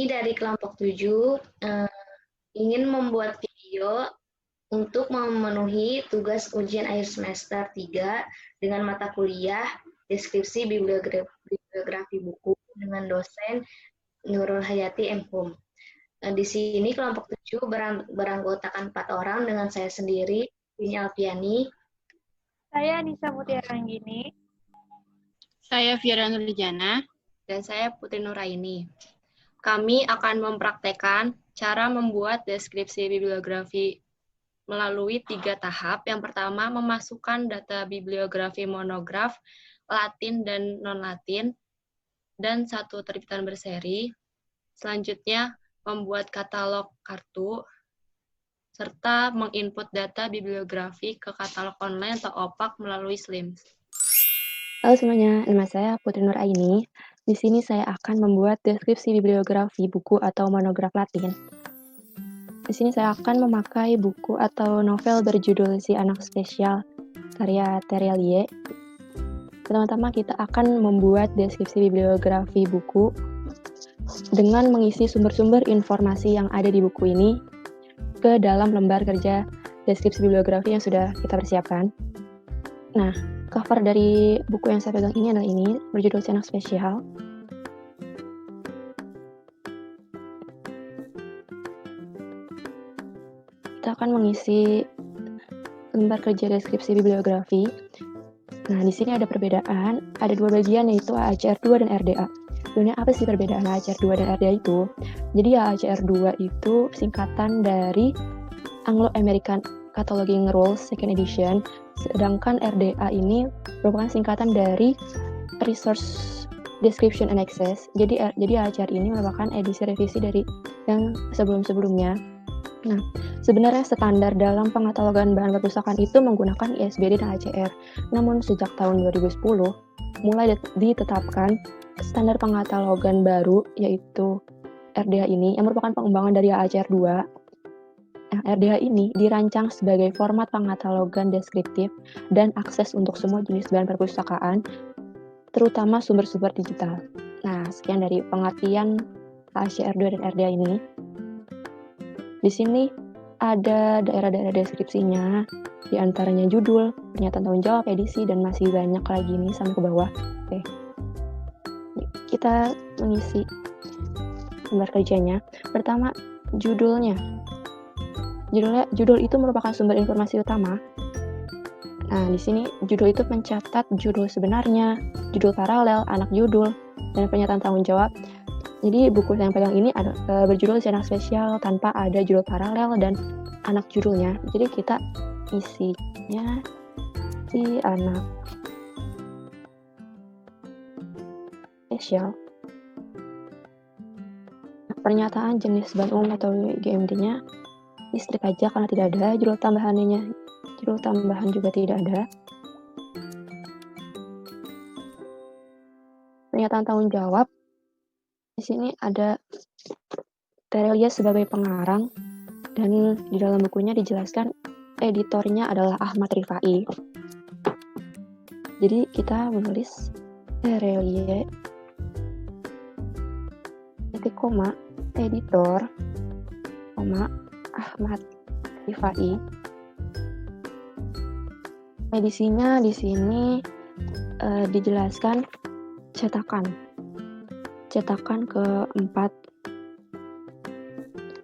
Kami dari kelompok 7 ingin membuat video untuk memenuhi tugas ujian akhir semester 3 dengan mata kuliah deskripsi bibliografi buku dengan dosen Nurul Hayati M.Hum. Di sini kelompok 7 beranggotakan 4 orang dengan saya sendiri, Vini Alfiani. Saya Nisa Mutiara Ranggini. Saya Fiera Nurjana. Dan saya Putri Nuraini. Kami akan mempraktekkan cara membuat deskripsi bibliografi melalui 3 tahap. Yang pertama, memasukkan data bibliografi monograf, Latin dan non-Latin, dan 1 terbitan berseri. Selanjutnya, membuat katalog kartu, serta menginput data bibliografi ke katalog online atau OPAK melalui SLIMS. Halo semuanya, nama saya Putri Nuraini. Di sini saya akan membuat deskripsi bibliografi buku atau monograf Latin. Di sini saya akan memakai buku atau novel berjudul Si Anak Spesial karya Terelie. Pertama-tama kita akan membuat deskripsi bibliografi buku dengan mengisi sumber-sumber informasi yang ada di buku ini ke dalam lembar kerja deskripsi bibliografi yang sudah kita persiapkan. Nah, cover dari buku yang saya pegang ini adalah ini, berjudul Si Anak Spesial. Kita akan mengisi lembar kerja deskripsi bibliografi. Nah, di sini ada perbedaan, ada 2 bagian yaitu AACR2 dan RDA. Sebenarnya apa sih perbedaan AACR2 dan RDA itu? Jadi AACR2 itu singkatan dari Anglo-American Cataloging Rules Second Edition, sedangkan RDA ini merupakan singkatan dari Resource Description and Access. Jadi AACR ini merupakan edisi revisi dari yang sebelum-sebelumnya. Nah, sebenarnya standar dalam pengatalogan bahan perpustakaan itu menggunakan ISBD dan ACR. Namun sejak tahun 2010 mulai ditetapkan standar pengatalogan baru yaitu RDA ini yang merupakan pengembangan dari AACR2. Nah, RDA ini dirancang sebagai format pengatalogan deskriptif dan akses untuk semua jenis bahan perpustakaan, terutama sumber-sumber digital. Nah, sekian dari pengertian AACR2 dan RDA ini. Di sini ada daerah-daerah deskripsinya, di antaranya judul, pernyataan tanggung jawab, edisi, dan masih banyak lagi nih sampai ke bawah. Oke. Kita mengisi lembar kerjanya. Pertama, judulnya. Judul itu merupakan sumber informasi utama. Nah, di sini judul itu mencatat judul sebenarnya, judul paralel, anak judul, dan pernyataan tanggung jawab. Jadi buku yang pegang ini ada berjudul Si Anak Spesial tanpa ada judul paralel dan anak judulnya. Jadi kita isinya Si Anak Spesial. Pernyataan jenis bahan umum atau GMD-nya listrik aja karena tidak ada, judul tambahan juga tidak ada. Pernyataan tanggung jawab, di sini ada Terelie sebagai pengarang dan di dalam bukunya dijelaskan editornya adalah Ahmad Rifai. Jadi kita menulis Terelie titik koma editor koma Ahmad Rifai. Edisinya di sini dijelaskan cetakan keempat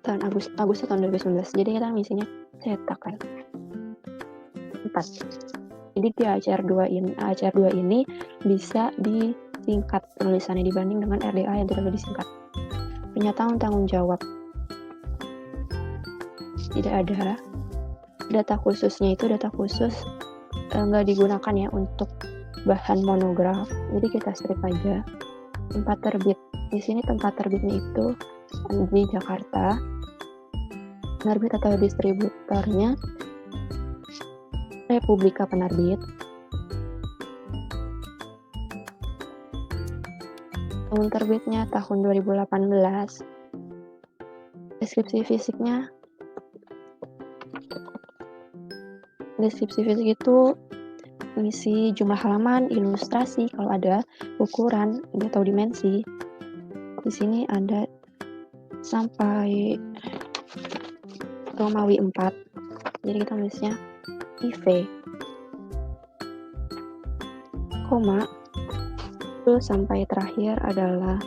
tahun Agustus tahun 2019. Jadi kita misinya cetakan 4. Jadi di AACR2 ini bisa disingkat penulisannya dibanding dengan RDA yang tidak disingkat. Pernyataan tanggung jawab tidak ada. Data khususnya itu data khusus nggak digunakan ya untuk bahan monograf. Jadi kita strip aja. Tempat terbit. Di sini tempat terbitnya itu di Jakarta. Penerbit atau distributornya Republika Penerbit. Tahun terbitnya tahun 2018. Deskripsi fisik itu mengisi jumlah halaman, ilustrasi kalau ada, ukuran atau dimensi. Di sini ada sampai Romawi 4. Jadi kita tulisnya IV, koma, terus sampai terakhir adalah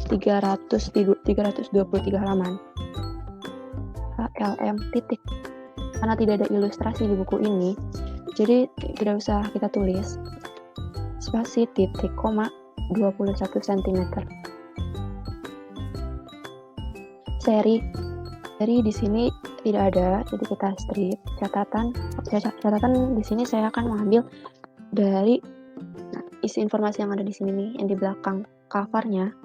323 halaman. HLM titik. Karena tidak ada ilustrasi di buku ini, jadi tidak usah kita tulis. Spasi titik koma 21 cm. Seri di sini tidak ada, jadi kita strip. Catatan di sini saya akan mengambil dari isi informasi yang ada di sini nih, yang di belakang covernya.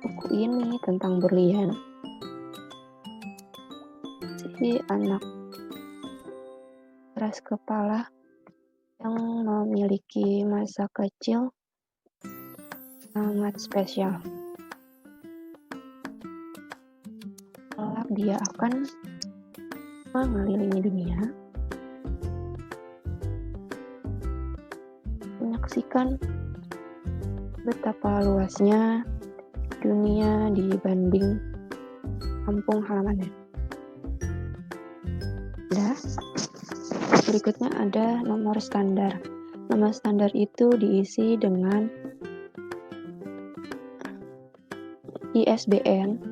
Buku ini tentang berlian. Si anak keras kepala yang memiliki masa kecil sangat spesial. Kelak dia akan mengelilingi dunia, menyaksikan betapa luasnya dunia dibanding kampung halamannya. Berikutnya ada nomor standar. Nomor standar itu diisi dengan ISBN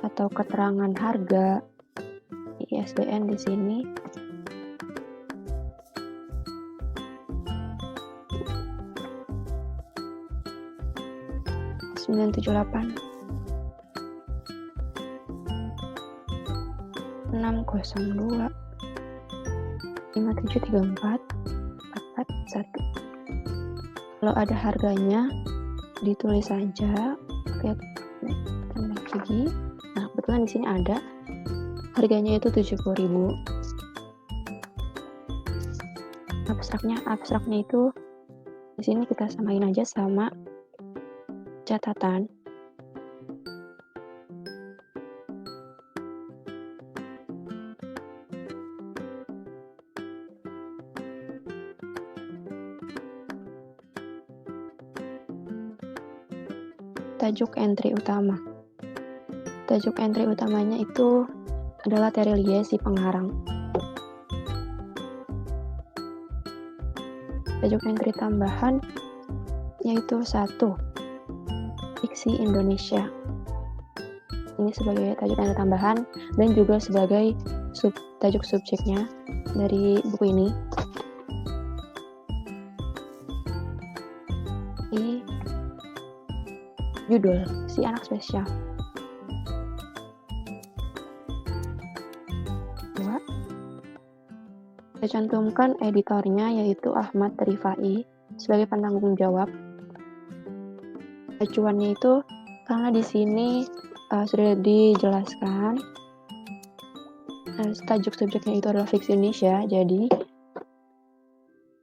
atau keterangan harga. ISBN di sini (978) 602 5734 41. Kalau ada harganya ditulis saja pakai tanda gigi. Nah, kebetulan di sini ada harganya itu 70.000. Abstraknya itu di sini kita samain aja sama catatan. Tajuk entry utama. Tajuk entry utamanya itu adalah Terelie si pengarang. Tajuk entry tambahan yaitu 1. Fiksi Indonesia. Ini sebagai tajuk entry tambahan dan juga sebagai tajuk subjeknya dari buku ini. Judul si anak spesial. 2. Saya cantumkan editornya yaitu Ahmad Rifai sebagai penanggung jawab. Acuannya itu karena di sini sudah dijelaskan tajuk subjeknya itu adalah fiksi Indonesia, jadi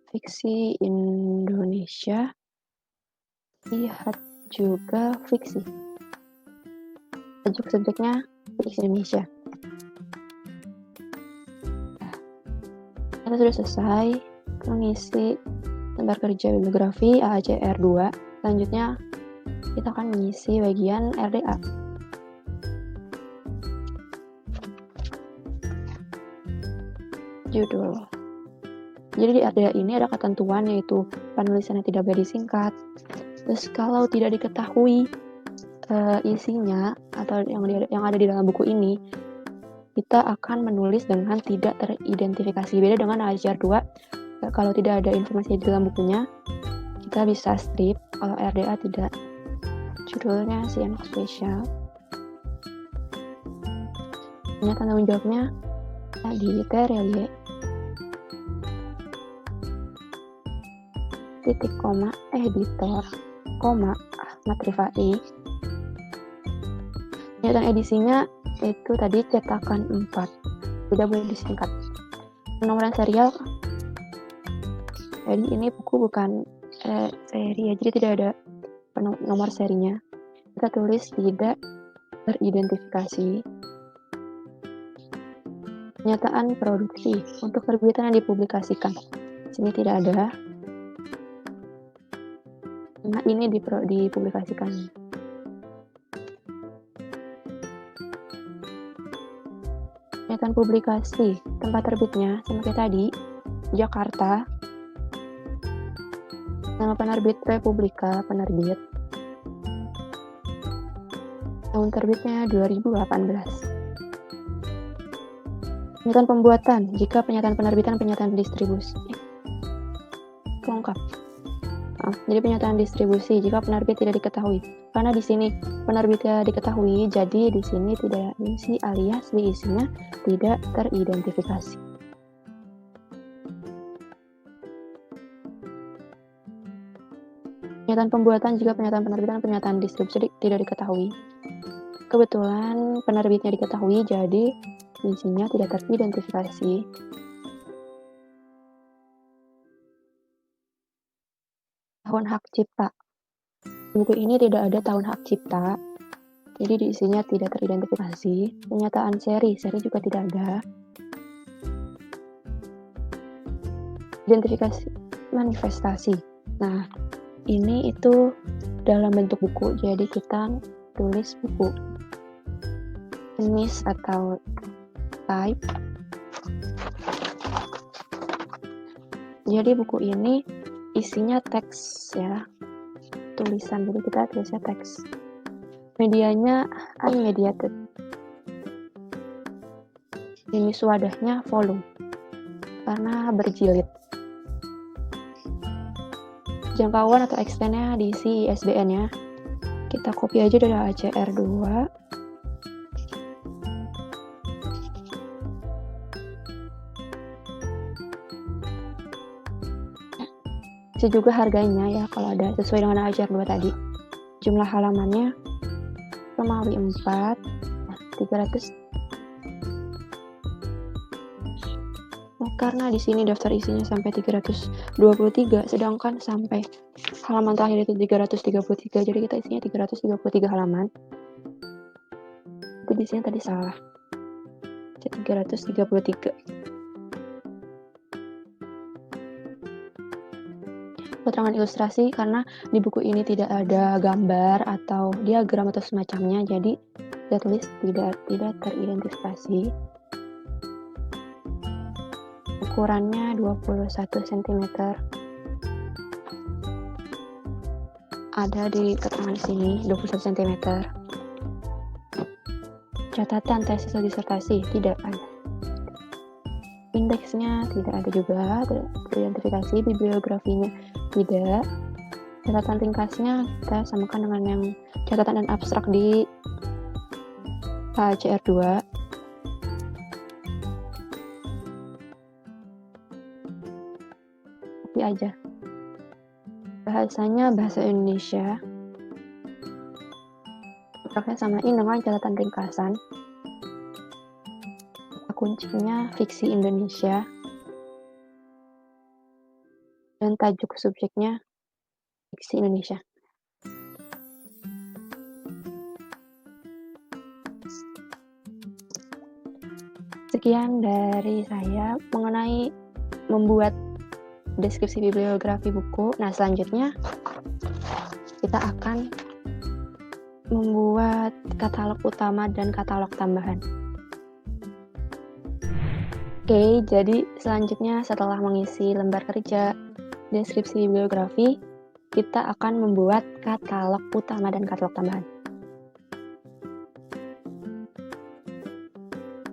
fiksi Indonesia lihat juga fiksi. Tajuk subjeknya fiksi Indonesia. Kita sudah selesai mengisi lembar kerja bibliografi AACR 2. Selanjutnya kita akan mengisi bagian RDA. Judul. Jadi di RDA ini ada ketentuan yaitu penulisannya tidak boleh disingkat. Terus kalau tidak diketahui isinya atau yang ada di dalam buku ini, kita akan menulis dengan tidak teridentifikasi. Beda dengan AACR 2, kalau tidak ada informasi di dalam bukunya, kita bisa strip. Kalau RDA tidak. Judulnya si anak spesial. Ini tanggung jawabnya di Terelie. Titik koma editor koma Ahmad Rifai. Pernyataan edisinya itu tadi cetakan 4, tidak boleh disingkat. Penomoran serial, jadi ini buku bukan seri ya, jadi tidak ada nomor serinya. Kita tulis tidak teridentifikasi. Pernyataan produksi untuk terbitan yang dipublikasikan, sini tidak ada. Nah, ini dipublikasikan. Pernyataan publikasi, tempat terbitnya sama kayak tadi, Jakarta. Nama penerbit Republika, penerbit. Tahun terbitnya 2018. Pernyataan pembuatan, jika pernyataan penerbitan, pernyataan distribusi. Lengkap. Jadi pernyataan distribusi jika penerbit tidak diketahui. Karena di sini penerbit tidak diketahui, jadi di sini tidak diisi alias diisinya tidak teridentifikasi. Pernyataan pembuatan jika pernyataan penerbitan, pernyataan distribusi tidak diketahui. Kebetulan penerbitnya diketahui, jadi diisinya tidak teridentifikasi. Tahun hak cipta. Buku ini tidak ada tahun hak cipta, jadi diisinya tidak teridentifikasi. Pernyataan seri juga tidak ada. Identifikasi manifestasi. Nah, ini itu dalam bentuk buku, jadi kita tulis buku. Jenis atau type. Jadi buku ini isinya teks ya, tulisan, jadi kita tulisnya teks. Medianya unmediated. Jenis wadahnya volume karena berjilid. Jangkauan atau extendnya diisi ISBN ya. Kita copy aja dari ACR 2. Bisa juga harganya ya kalau ada sesuai dengan ACR 2 tadi. Jumlah halamannya Romawi 4, 300. Karena di sini daftar isinya sampai 323, sedangkan sampai halaman terakhir itu 333, jadi kita isinya 333 halaman. Itu di sini tadi salah. 333. Keterangan ilustrasi karena di buku ini tidak ada gambar atau diagram atau semacamnya, jadi kita tulis tidak teridentifikasi. Ukurannya 21 cm. Ada di keterangan di sini 21 cm. Catatan tesis atau disertasi tidak ada. Indeksnya tidak ada juga, teridentifikasi. Bibliografinya tidak. Catatan ringkasnya kita samakan dengan yang catatan dan abstrak di ACR 2. Copy aja. Bahasanya bahasa Indonesia. Abstraknya samain dengan catatan ringkasan. Kuncinya fiksi Indonesia. Dan tajuk subjeknya fiksi Indonesia. Sekian dari saya mengenai membuat deskripsi bibliografi buku. Nah, selanjutnya kita akan membuat katalog utama dan katalog tambahan. Oke, jadi selanjutnya setelah mengisi lembar kerja deskripsi bibliografi, kita akan membuat katalog utama dan katalog tambahan.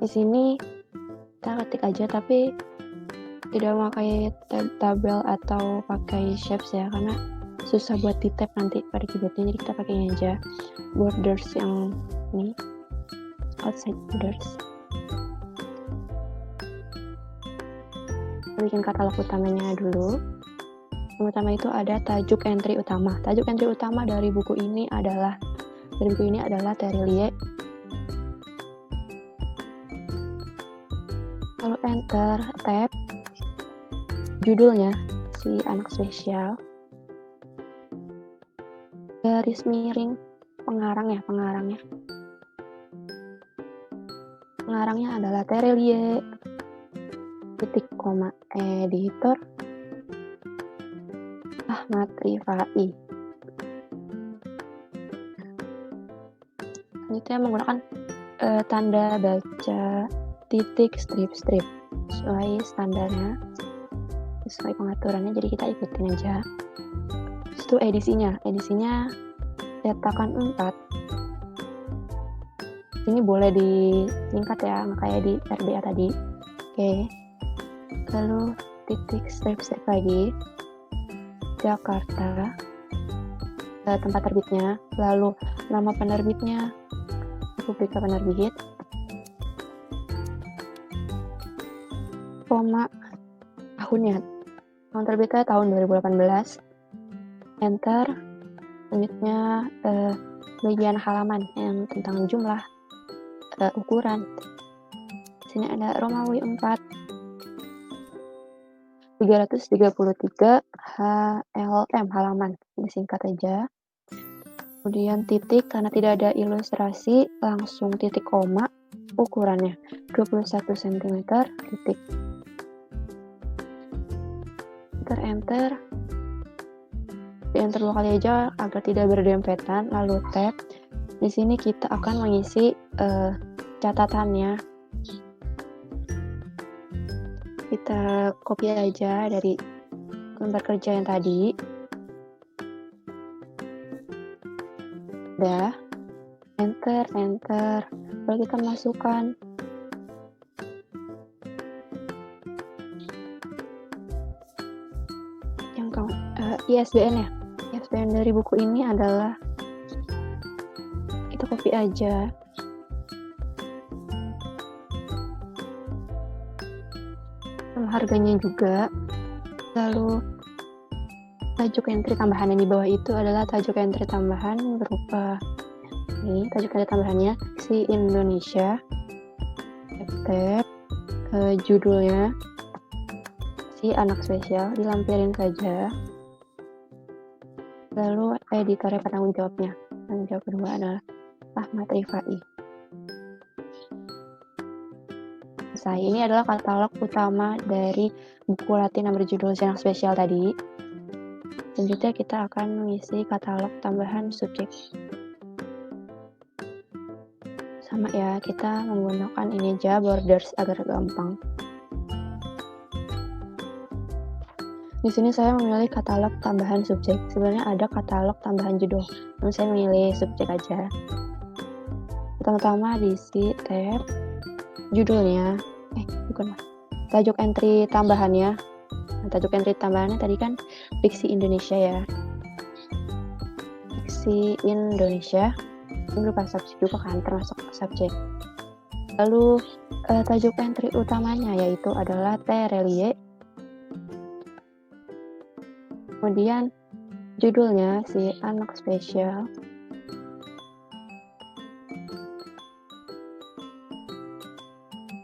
Di sini kita ketik aja, tapi tidak memakai tabel atau pakai shapes ya, karena susah buat di tab nanti pada keyboardnya, jadi kita pakai ini aja, borders yang ini, outside borders. Bikin katalog utamanya dulu. Yang utama itu ada tajuk entry utama. Tajuk entry utama dari buku ini adalah Terelie. Lalu enter, tab, judulnya si anak spesial, garis miring, pengarangnya adalah Terelie, titik koma editor Ahmad Rifai. Selanjutnya menggunakan tanda baca titik strip sesuai standarnya, sesuai pengaturannya, jadi kita ikutin aja. Terus itu edisinya cetakan 4. Ini boleh disingkat ya, nggak kayak di RDA tadi. Oke. Lalu titik strip lagi, Jakarta, tempat terbitnya, lalu nama penerbitnya, Republika Penerbit, koma, tahunnya, tahun terbitnya tahun 2018, enter, selanjutnya bagian halaman yang tentang jumlah, ukuran. Sini ada Romawi 4, 333 HLM halaman, disingkat aja. Kemudian titik, karena tidak ada ilustrasi, langsung titik koma, ukurannya 21 cm, titik. Enter. Di enter 2 kali aja agar tidak berdempetan, lalu tab. Di sini kita akan mengisi catatannya. Kita copy aja dari lembar kerja yang tadi. Udah, enter. Lalu kita masukkan yang ISBN-nya. ISBN dari buku ini adalah, kita copy aja. Harganya juga. Lalu tajuk entry tambahan yang di bawah itu adalah tajuk entry tambahan berupa ini, tajuk entry tambahannya si Indonesia, tab, judulnya si anak spesial, dilampirin saja. Lalu editornya, penanggung jawabnya, penanggung jawab kedua adalah Ahmad Rifai. Ini adalah katalog utama dari buku Latin yang berjudul Si Anak Spesial tadi. Selanjutnya kita akan mengisi katalog tambahan subjek. Sama ya, kita menggunakan ini aja, borders, agar gampang. Di sini saya memilih katalog tambahan subjek. Sebenarnya ada katalog tambahan judul, namun saya memilih subjek aja. Pertama-tama diisi tab, judulnya, tajuk entry tambahannya. Nah, tajuk entry tambahannya tadi kan Fiksi Indonesia ya. Fiksi Indonesia. Ini berupa subjek juga kan, termasuk subjek. Lalu tajuk entry utamanya yaitu adalah Terelie. Kemudian judulnya Si Anak Spesial.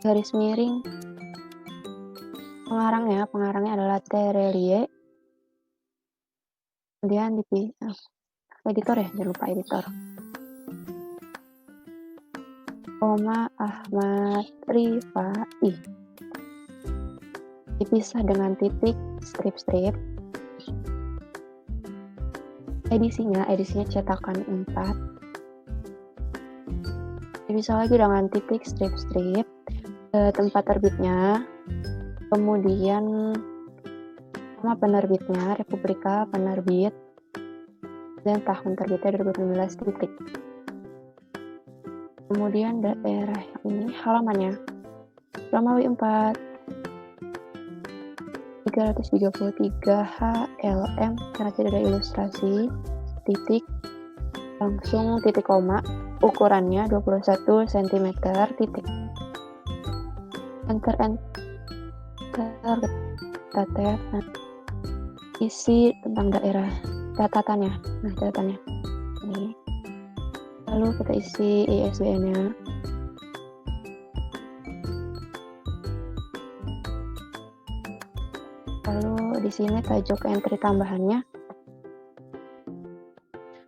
Garis miring, pengarangnya adalah Terelie. Kemudian editor ya, jangan lupa editor, koma Ahmad Rifai, dipisah dengan titik strip. Edisinya cetakan 4, dipisah lagi dengan titik strip. Tempat terbitnya, kemudian nama penerbitnya Republika Penerbit, dan tahun terbitnya 2019, titik. Kemudian daerah ini halamannya Romawi 4, 333 HLM, karena tidak ada ilustrasi, titik, langsung titik koma, ukurannya 21 cm, titik. Enter, tab, isi tentang daerah catatannya. Nah, catatannya ini. Lalu kita isi ISBN-nya. Lalu di sini tajuk entry tambahannya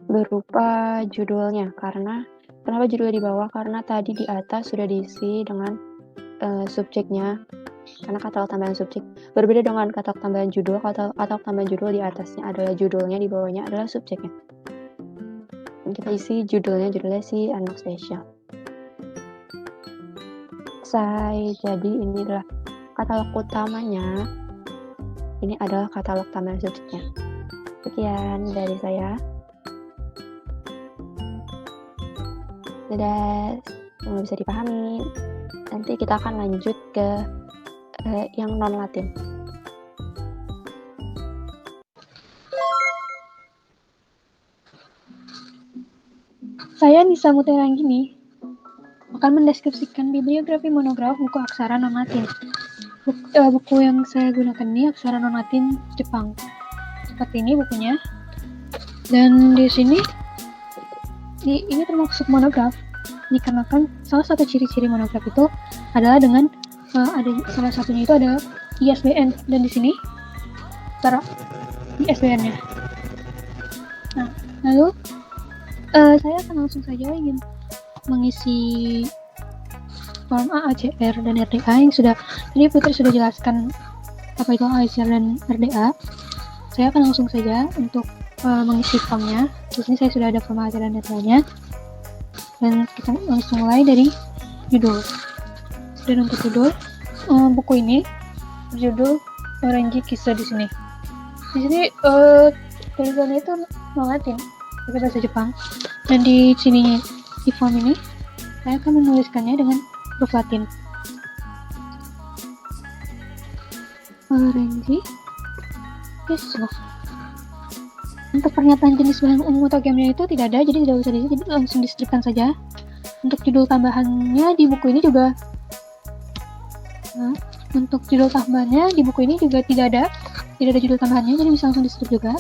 berupa judulnya. Kenapa judulnya di bawah? Karena tadi di atas sudah diisi dengan subjeknya, karena katalog tambahan subjek. Berbeda dengan katalog tambahan judul. Katalog tambahan judul di atasnya adalah judulnya, di bawahnya adalah subjeknya. kita isi judulnya si anak spesial. Jadi ini adalah katalog utamanya. Ini adalah katalog tambahan subjeknya. Sekian dari saya. Dadah, semoga bisa dipahami. Nanti kita akan lanjut ke yang non-Latin. Saya Nisa Mutiaranggini akan mendeskripsikan bibliografi monograf buku aksara non-Latin. Buku yang saya gunakan ini aksara non-Latin Jepang. Seperti ini bukunya. Dan di sini ini termasuk monograf, dikarenakan salah satu ciri-ciri monograf itu adalah dengan ada salah satunya itu ada ISBN, dan di sini taruh ISBN-nya. Nah, lalu saya akan langsung saja ingin mengisi form AACR dan RDA yang tadi Putri sudah jelaskan apa itu AACR dan RDA. Saya akan langsung saja untuk mengisi formnya. Di sini saya sudah ada form AACR dan RDA-nya, dan kita langsung mulai dari judul. Dan untuk judul buku ini berjudul Orange Kisah di sini. Di sini tulisannya itu non-Latin, pakai bahasa Jepang. Dan di sini di form ini saya akan menuliskannya dengan huruf Latin. Orange Kisah. Untuk pernyataan jenis bahan umum atau gamenya itu tidak ada, jadi tidak usah diisi, jadi langsung distripkan saja. Untuk judul tambahannya di buku ini juga tidak ada judul tambahannya, jadi bisa langsung distrip juga.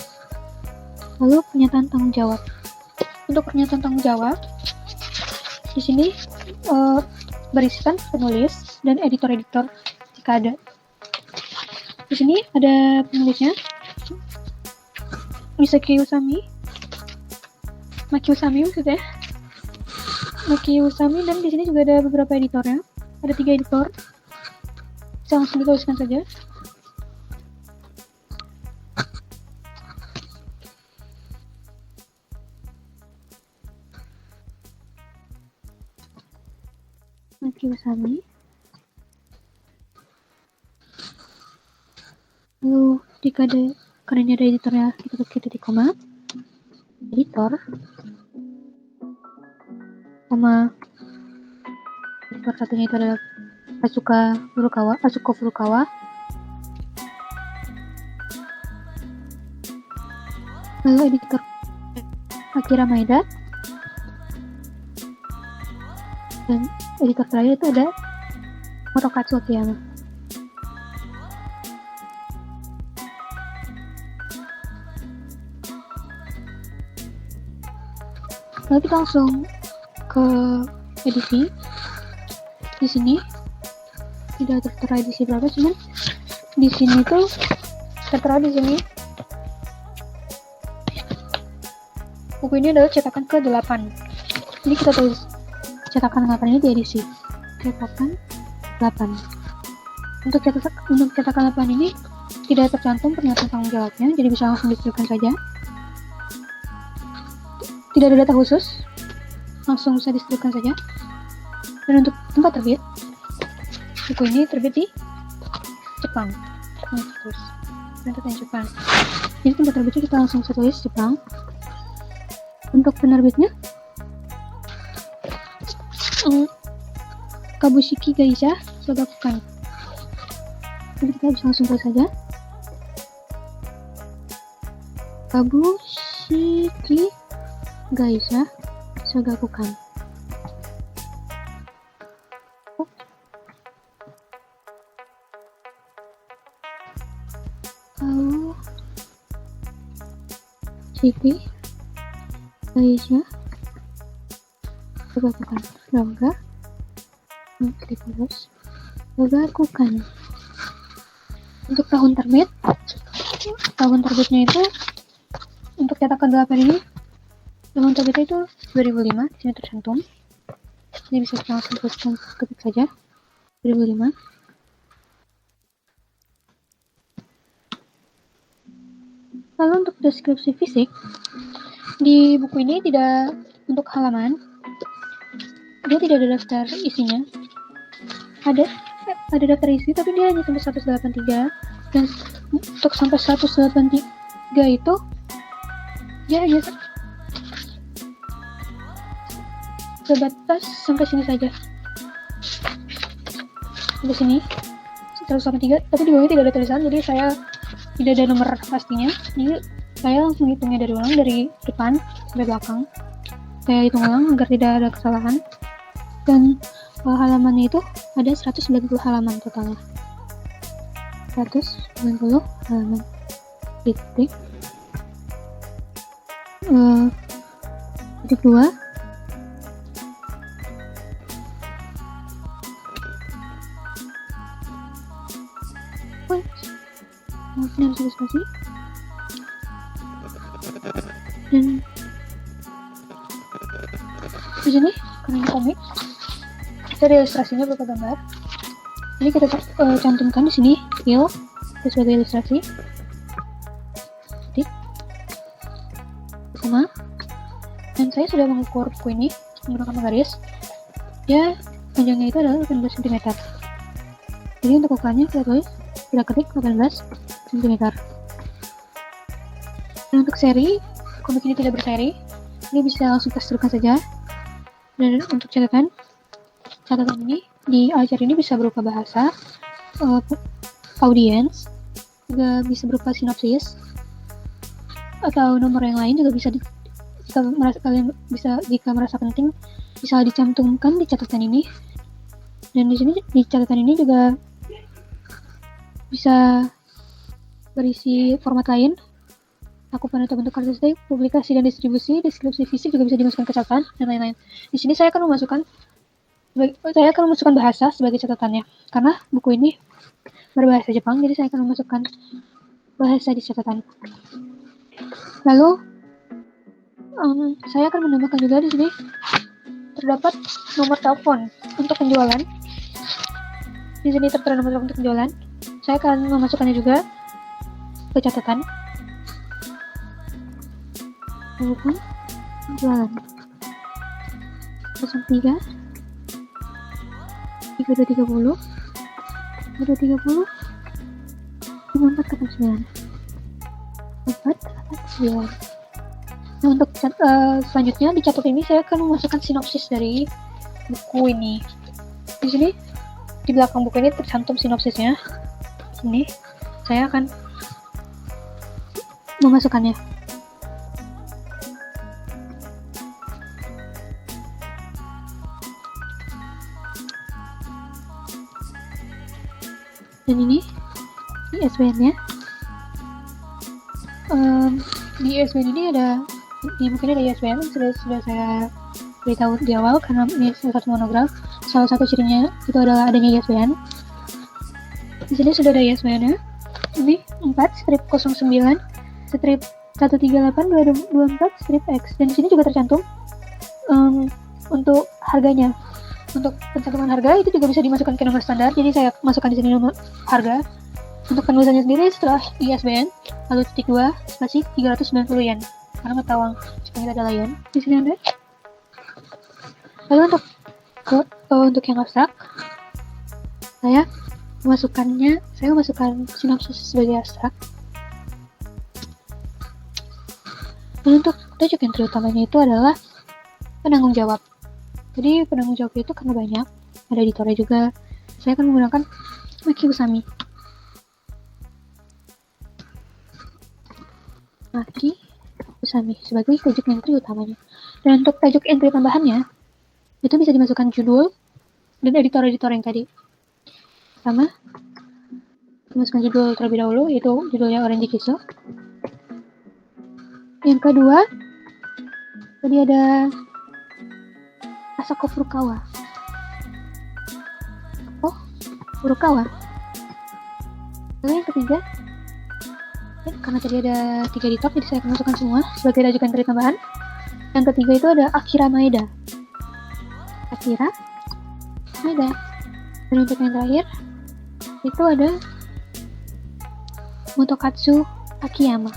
Lalu pernyataan tanggung jawab. Untuk pernyataan tanggung jawab di sini berisikan penulis dan editor-editor jika ada. Di sini ada penulisnya, Maki Usami, dan di sini juga ada beberapa editornya. Ada 3 editor. Bisa langsung dituliskan saja. Maki Usami. Lalu karena ada editornya, kita titik koma. Editor. Sama editor satunya itu adalah Asuko Furukawa. Lalu editor Akira Maeda. Dan editor terakhir itu ada Motokatsu Akiyama. Lalu kita langsung ke edisi. Di sini tidak tertera edisi berapa, cuman di sini tuh tertera di sini buku ini adalah cetakan ke-8. Jadi kita tulis cetakan 8 ini di edisi cetakan 8. Untuk cetakan 8 ini tidak tercantum pernyataan tanggung jawabnya, jadi bisa langsung distripkan saja. Tidak ada data khusus, langsung bisa distripkan saja. Dan untuk tempat terbit, buku ini terbit di Jepang. Terus penerbitnya Jepang. Jadi tempat terbitnya kita langsung tulis Jepang. Untuk penerbitnya Kabushiki Gaisha Shogakukan. Jadi kita bisa langsung tulis saja Kabushiki Gaisha Shogakukan. Kabushiki Gaisha Shogakukan. Klik terus Shogakukan. Untuk tahun terbitnya itu untuk cetakan 8 ini tahun terbitnya itu 2005, di sini tercantum. Ini bisa kita langsung tuliskan, ketik saja 2005. Lalu untuk deskripsi fisik, Di buku ini tidak untuk halaman, dia tidak ada daftar isinya. Ada daftar isi, tapi dia hanya sampai 183. Dan untuk sampai 183 itu dia hanya sebatas sampai sini saja. Sampai sini 183, tapi di bawahnya tidak ada tulisan, jadi saya tidak ada nomor pastinya. Jadi saya langsung hitungnya dari ulang, dari depan sampai belakang. Saya hitung ulang agar tidak ada kesalahan. Dan halamannya itu ada 190 halaman totalnya. 190 halaman. Titik 2. Maafin harus spasi. Dan di sini karena ini komik, kita ada ilustrasinya berupa gambar. Jadi kita cantumkan di sini feel sebagai ilustrasi. Titik, sama. Dan saya sudah mengukur buku ini menggunakan garis. Ya, panjangnya itu adalah 18 cm. Jadi untuk ukurannya kita tulis, kita ketik 18 cm. Dan untuk seri, komik ini tidak berseri, ini bisa langsung terstrukkan saja. Dan untuk catatan ini di acara ini bisa berupa bahasa, audiens, juga bisa berupa sinopsis, atau nomor yang lain juga bisa jika merasa penting bisa dicantumkan di catatan ini. Dan di sini di catatan ini juga bisa berisi format lain, cakupan atau bentuk karakteristik, publikasi dan distribusi, deskripsi fisik juga bisa dimasukkan ke catatan, dan lain-lain. Di sini saya akan memasukkan bahasa sebagai catatannya, karena buku ini berbahasa Jepang, jadi saya akan memasukkan bahasa di catatan. Lalu saya akan menambahkan juga di sini terdapat nomor telepon untuk penjualan. Di sini tertera nomor telepon untuk penjualan. Saya akan memasukkannya juga ke catatan. Telepon penjualan 03 3230 3230 5449 449. Nah, untuk selanjutnya di catatan ini saya akan memasukkan sinopsis dari buku ini. Di sini di belakang buku ini tercantum sinopsisnya. Ini saya akan memasukkannya. Dan ini di ISBN-nya. Di ISBN ini mungkin ada ISBN sudah saya beritahu di awal, karena ini salah satu monograf. Salah satu cirinya itu adalah adanya ISBN. Di sini sudah ada ISBN-nya. Ini 4/09 strip 138/224 strip X. Dan di sini juga tercantum untuk harganya. Untuk pencantuman harga itu juga bisa dimasukkan ke nomor standar. Jadi saya masukkan di sini nomor harga. Untuk penulisannya sendiri setelah ISBN lalu titik 2 spasi 390 yen. Karena mata uang Jepang adalah yen. Di sini ada. Lalu untuk yang abstrak, saya memasukkan sinopsis sebagai abstrak. Dan untuk tajuk entry utamanya itu adalah penanggung jawab. Jadi penanggung jawab itu karena banyak, ada editornya juga. Saya akan menggunakan Maki Usami. Maki Usami sebagai tajuk entry utamanya. Dan untuk tajuk entry tambahannya, itu bisa dimasukkan judul dan editor-editor yang tadi. Pertama, dimasukkan judul terlebih dahulu, yaitu judulnya Orange Kiso. Yang kedua, tadi ada Asako Furukawa. Furukawa. Lalu yang ketiga, karena tadi ada 3 editor, jadi saya akan masukkan semua sebagai tajuk entry tambahan. Yang ketiga itu ada Akira Maeda. Dan untuk yang terakhir itu ada Motokatsu Akiyama.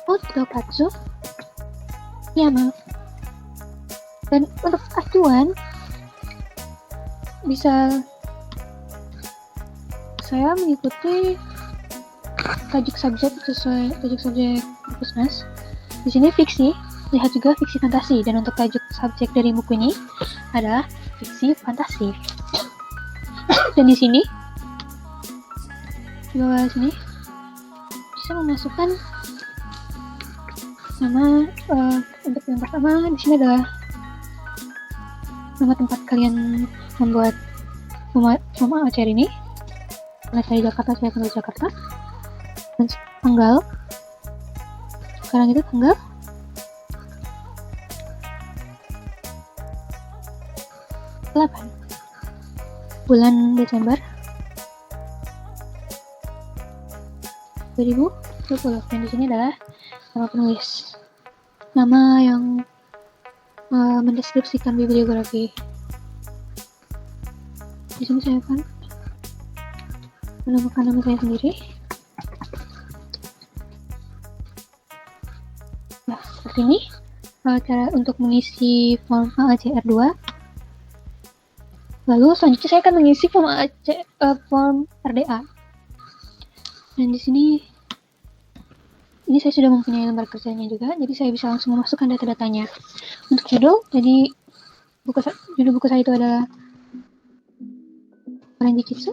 Untuk Katsu, ya maaf. Dan untuk acuan, bisa saya mengikuti tajuk subjek sesuai tajuk subjek Pusmas. Di sini fiksi, lihat juga fiksi fantasi. Dan untuk tajuk subjek dari buku ini adalah fiksi fantasi. Dan di sini, di bawah sini, bisa memasukkan nama untuk yang pertama di sini adalah nama tempat kalian membuat rumah acer ini. Karena saya Jakarta, saya akan di Jakarta. Dan tanggal, sekarang itu tanggal 8 bulan Desember 2020. Dan di sini adalah nama penulis, nama yang mendeskripsikan bibliografi. Di sini saya akan menambahkan nama saya sendiri. Nah, seperti ini cara untuk mengisi form AACR2. Lalu selanjutnya saya akan mengisi form RDA. Dan di sini ini saya sudah mempunyai lembar kerjanya juga, jadi saya bisa langsung memasukkan data-datanya. Untuk judul, jadi judul buku saya itu adalah Renjikitsu.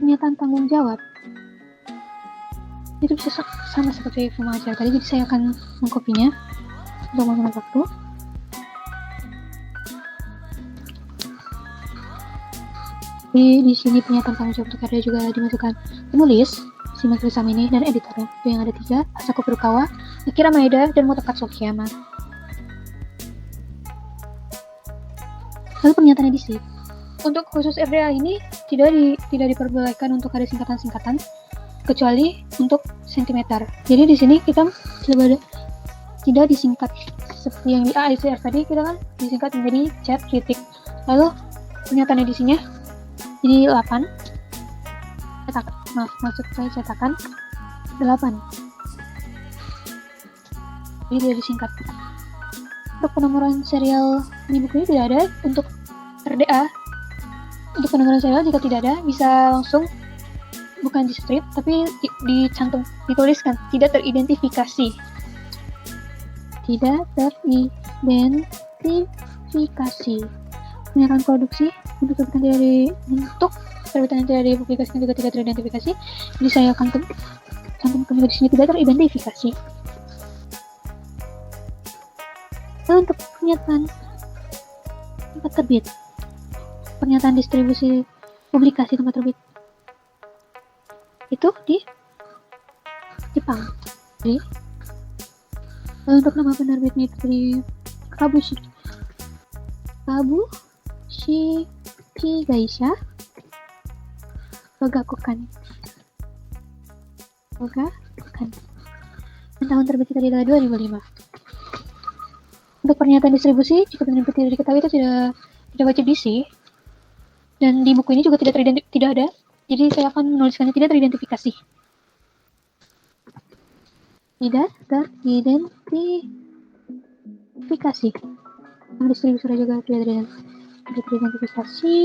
Pernyataan tanggung jawab itu bisa sama seperti form ajar tadi, jadi saya akan mengkopinya untuk menghemat waktu. Di sini pernyataan tanggung jawab untuk karya juga dimasukkan penulis, simak bersama ini, dan editornya. Itu yang ada 3, Asako Furukawa, Akira Maeda, dan Motokazu Okiyama. Lalu pernyataan edisi. Untuk khusus RDA ini tidak diperbolehkan untuk ada singkatan-singkatan kecuali untuk sentimeter. Jadi di sini kita tidak disingkat seperti yang di AICR tadi, kita kan disingkat menjadi cat titik. Lalu pernyataan edisinya jadi 8. Maksud saya cetakan 8. Jadi tidak disingkat. Untuk penomoran serial di buku ini tidak ada. Untuk RDA, untuk penomoran serial jika tidak ada, bisa langsung bukan di strip, tapi dituliskan tidak teridentifikasi. Tidak teridentifikasi. Pernyataan produksi untuk terbitan yang tidak dipublikasikan juga tidak teridentifikasi. Jadi saya akan cantumkan juga di sini tidak teridentifikasi. Lalu untuk pernyataan tempat terbit, pernyataan distribusi publikasi tempat terbit itu di Jepang. Jadi, lalu untuk nama penerbitnya itu di Kabushiki Gaisha Shogakukan. Dan tahun terbit tadi adalah 2005. Untuk pernyataan distribusi, jika penerbit tidak diketahui itu tidak wajib diisi. Dan di buku ini juga tidak ada. Jadi saya akan menuliskannya tidak teridentifikasi. Tidak teridentifikasi. Distribusi juga tidak teridentifikasi.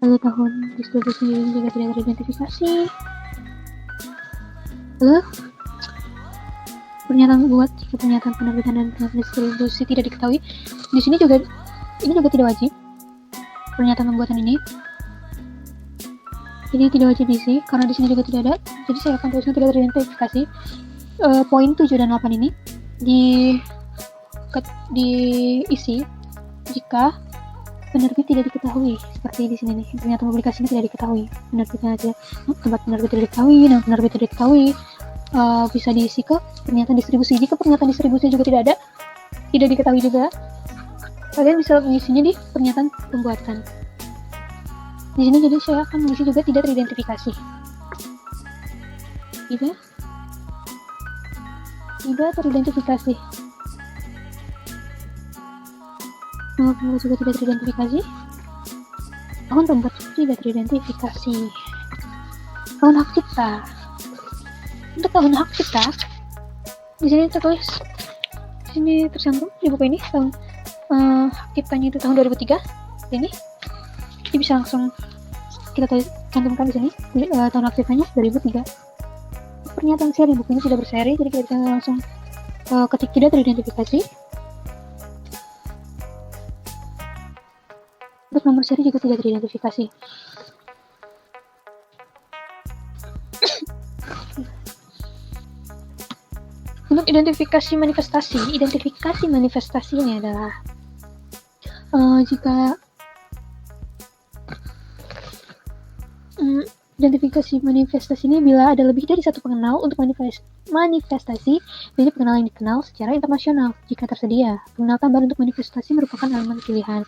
Lalu tahun distribusi juga tidak teridentifikasi. Lalu pernyataan buat jika pernyataan penerbitan dan pernyataan distribusi tidak diketahui. Di sini juga tidak wajib. Pernyataan pembuatan ini. Jadi tidak wajib diisi karena di sini juga tidak ada. Jadi saya akan tuliskan tidak teridentifikasi. Poin 7 dan 8 ini diisi jika penerbit tidak diketahui, seperti di sini nih, pernyataan publikasi ini tidak diketahui, penerbitnya aja, tempat penerbit tidak diketahui, dan penerbit tidak diketahui, bisa diisi ke pernyataan distribusi. Jika pernyataan distribusi juga tidak diketahui juga, kalian bisa mengisinya di pernyataan pembuatan. Di sini jadi saya akan mengisi juga tidak teridentifikasi. Tidak teridentifikasi. Nama pembuat juga tidak teridentifikasi. Tahun tempat tidak teridentifikasi. tahun hak cipta. Untuk tahun hak cipta, di sini tertulis, di sini tercantum di buku ini tahun hak ciptanya itu tahun 2003. Ini bisa langsung kita cantumkan di sini tahun hak ciptanya 2003. Pernyataan seri, bukunya sudah berseri, jadi kita bisa langsung ketik tidak teridentifikasi. Untuk nomor seri juga tidak teridentifikasi. Untuk identifikasi manifestasi ini adalah jika identifikasi manifestasi ini bila ada lebih dari satu pengenal untuk manifestasi menjadi pengenal yang dikenal secara internasional. Jika tersedia, pengenal tambahan untuk manifestasi merupakan elemen pilihan.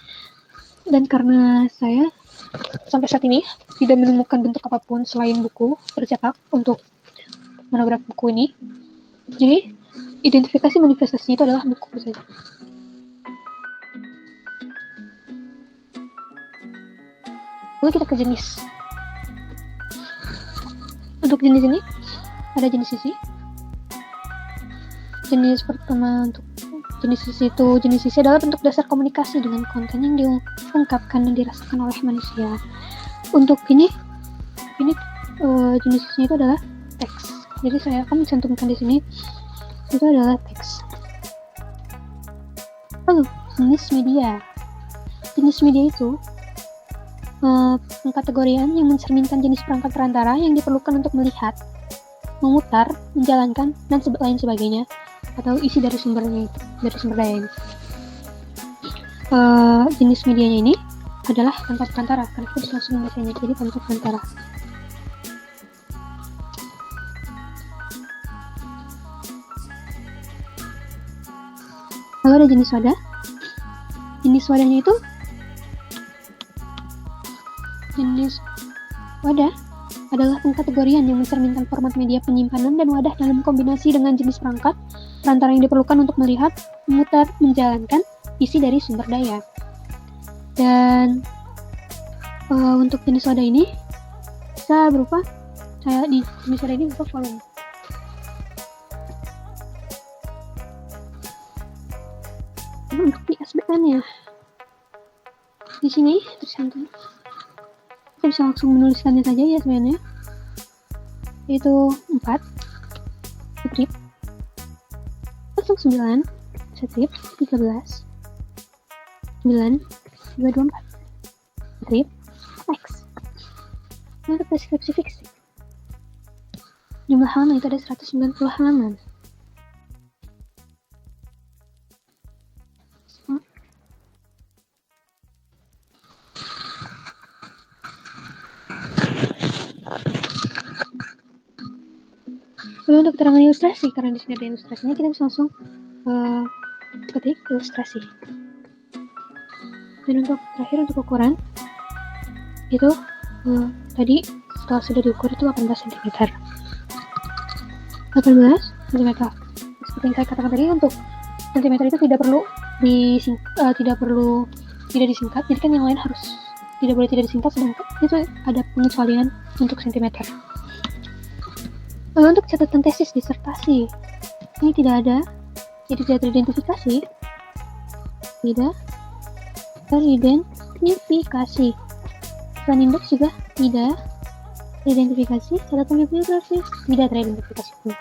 Dan karena saya sampai saat ini tidak menemukan bentuk apapun selain buku tercetak untuk monograf buku ini, jadi identifikasi manifestasi itu adalah buku saja. Lalu kita ke jenis. Untuk jenis ini ada jenis sisi. Jenis pertama untuk jenis sisi adalah bentuk dasar komunikasi dengan konten yang diungkapkan dan dirasakan oleh manusia. Untuk ini jenis sisi itu adalah teks. Jadi saya akan mencantumkan di sini itu adalah teks. Lalu jenis media. Jenis media itu pengkategorian yang mencerminkan jenis perangkat perantara yang diperlukan untuk melihat, memutar, menjalankan, dan lain sebagainya, atau isi dari sumber daya ini. Jenis medianya ini adalah perangkat perantara, karena kita bisa langsung membacanya, jadi perangkat perantara. Lalu ada jenis wadah. Jenis wadahnya itu adalah pengkategorian yang mencerminkan format media penyimpanan dan wadah dalam kombinasi dengan jenis perangkat perantara yang diperlukan untuk melihat, memutar, menjalankan isi dari sumber daya. Dan untuk jenis wadah ini bisa berupa jenis wadah ini berupa volume. Untuk ISBN-nya di sini tercantum. Kita bisa langsung menuliskannya saja ISBN-nya, yaitu 4 strip 09 strip 13 9 224 strip X. Untuk deskripsi fiksi, jumlah halaman itu ada 190 halaman. Lalu untuk keterangan ilustrasi, karena di sini ada ilustrasinya, kita bisa langsung ketik ilustrasi. Dan untuk terakhir, untuk ukuran itu tadi setelah sudah diukur itu 18 cm. 18 cm. Seperti yang saya katakan tadi, untuk cm itu tidak disingkat. Jadi kan yang lain harus tidak boleh tidak disingkat, sedangkan itu ada pengecualian untuk cm. Lalu untuk catatan tesis disertasi ini tidak ada, jadi tidak teridentifikasi. Tidak teridentifikasi. Selain indeks juga tidak teridentifikasi. Catatan bibliografi tidak teridentifikasi pun.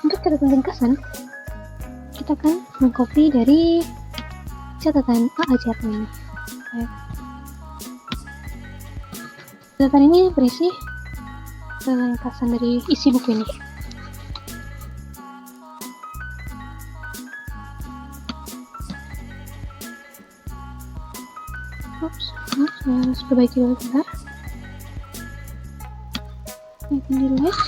Untuk catatan ringkasan, kita akan mengcopy dari catatan AACR ini. Catatan ini berisi ringkasan dari isi buku ini. Saya harus perbaiki dulu bentar. Ini akan delete.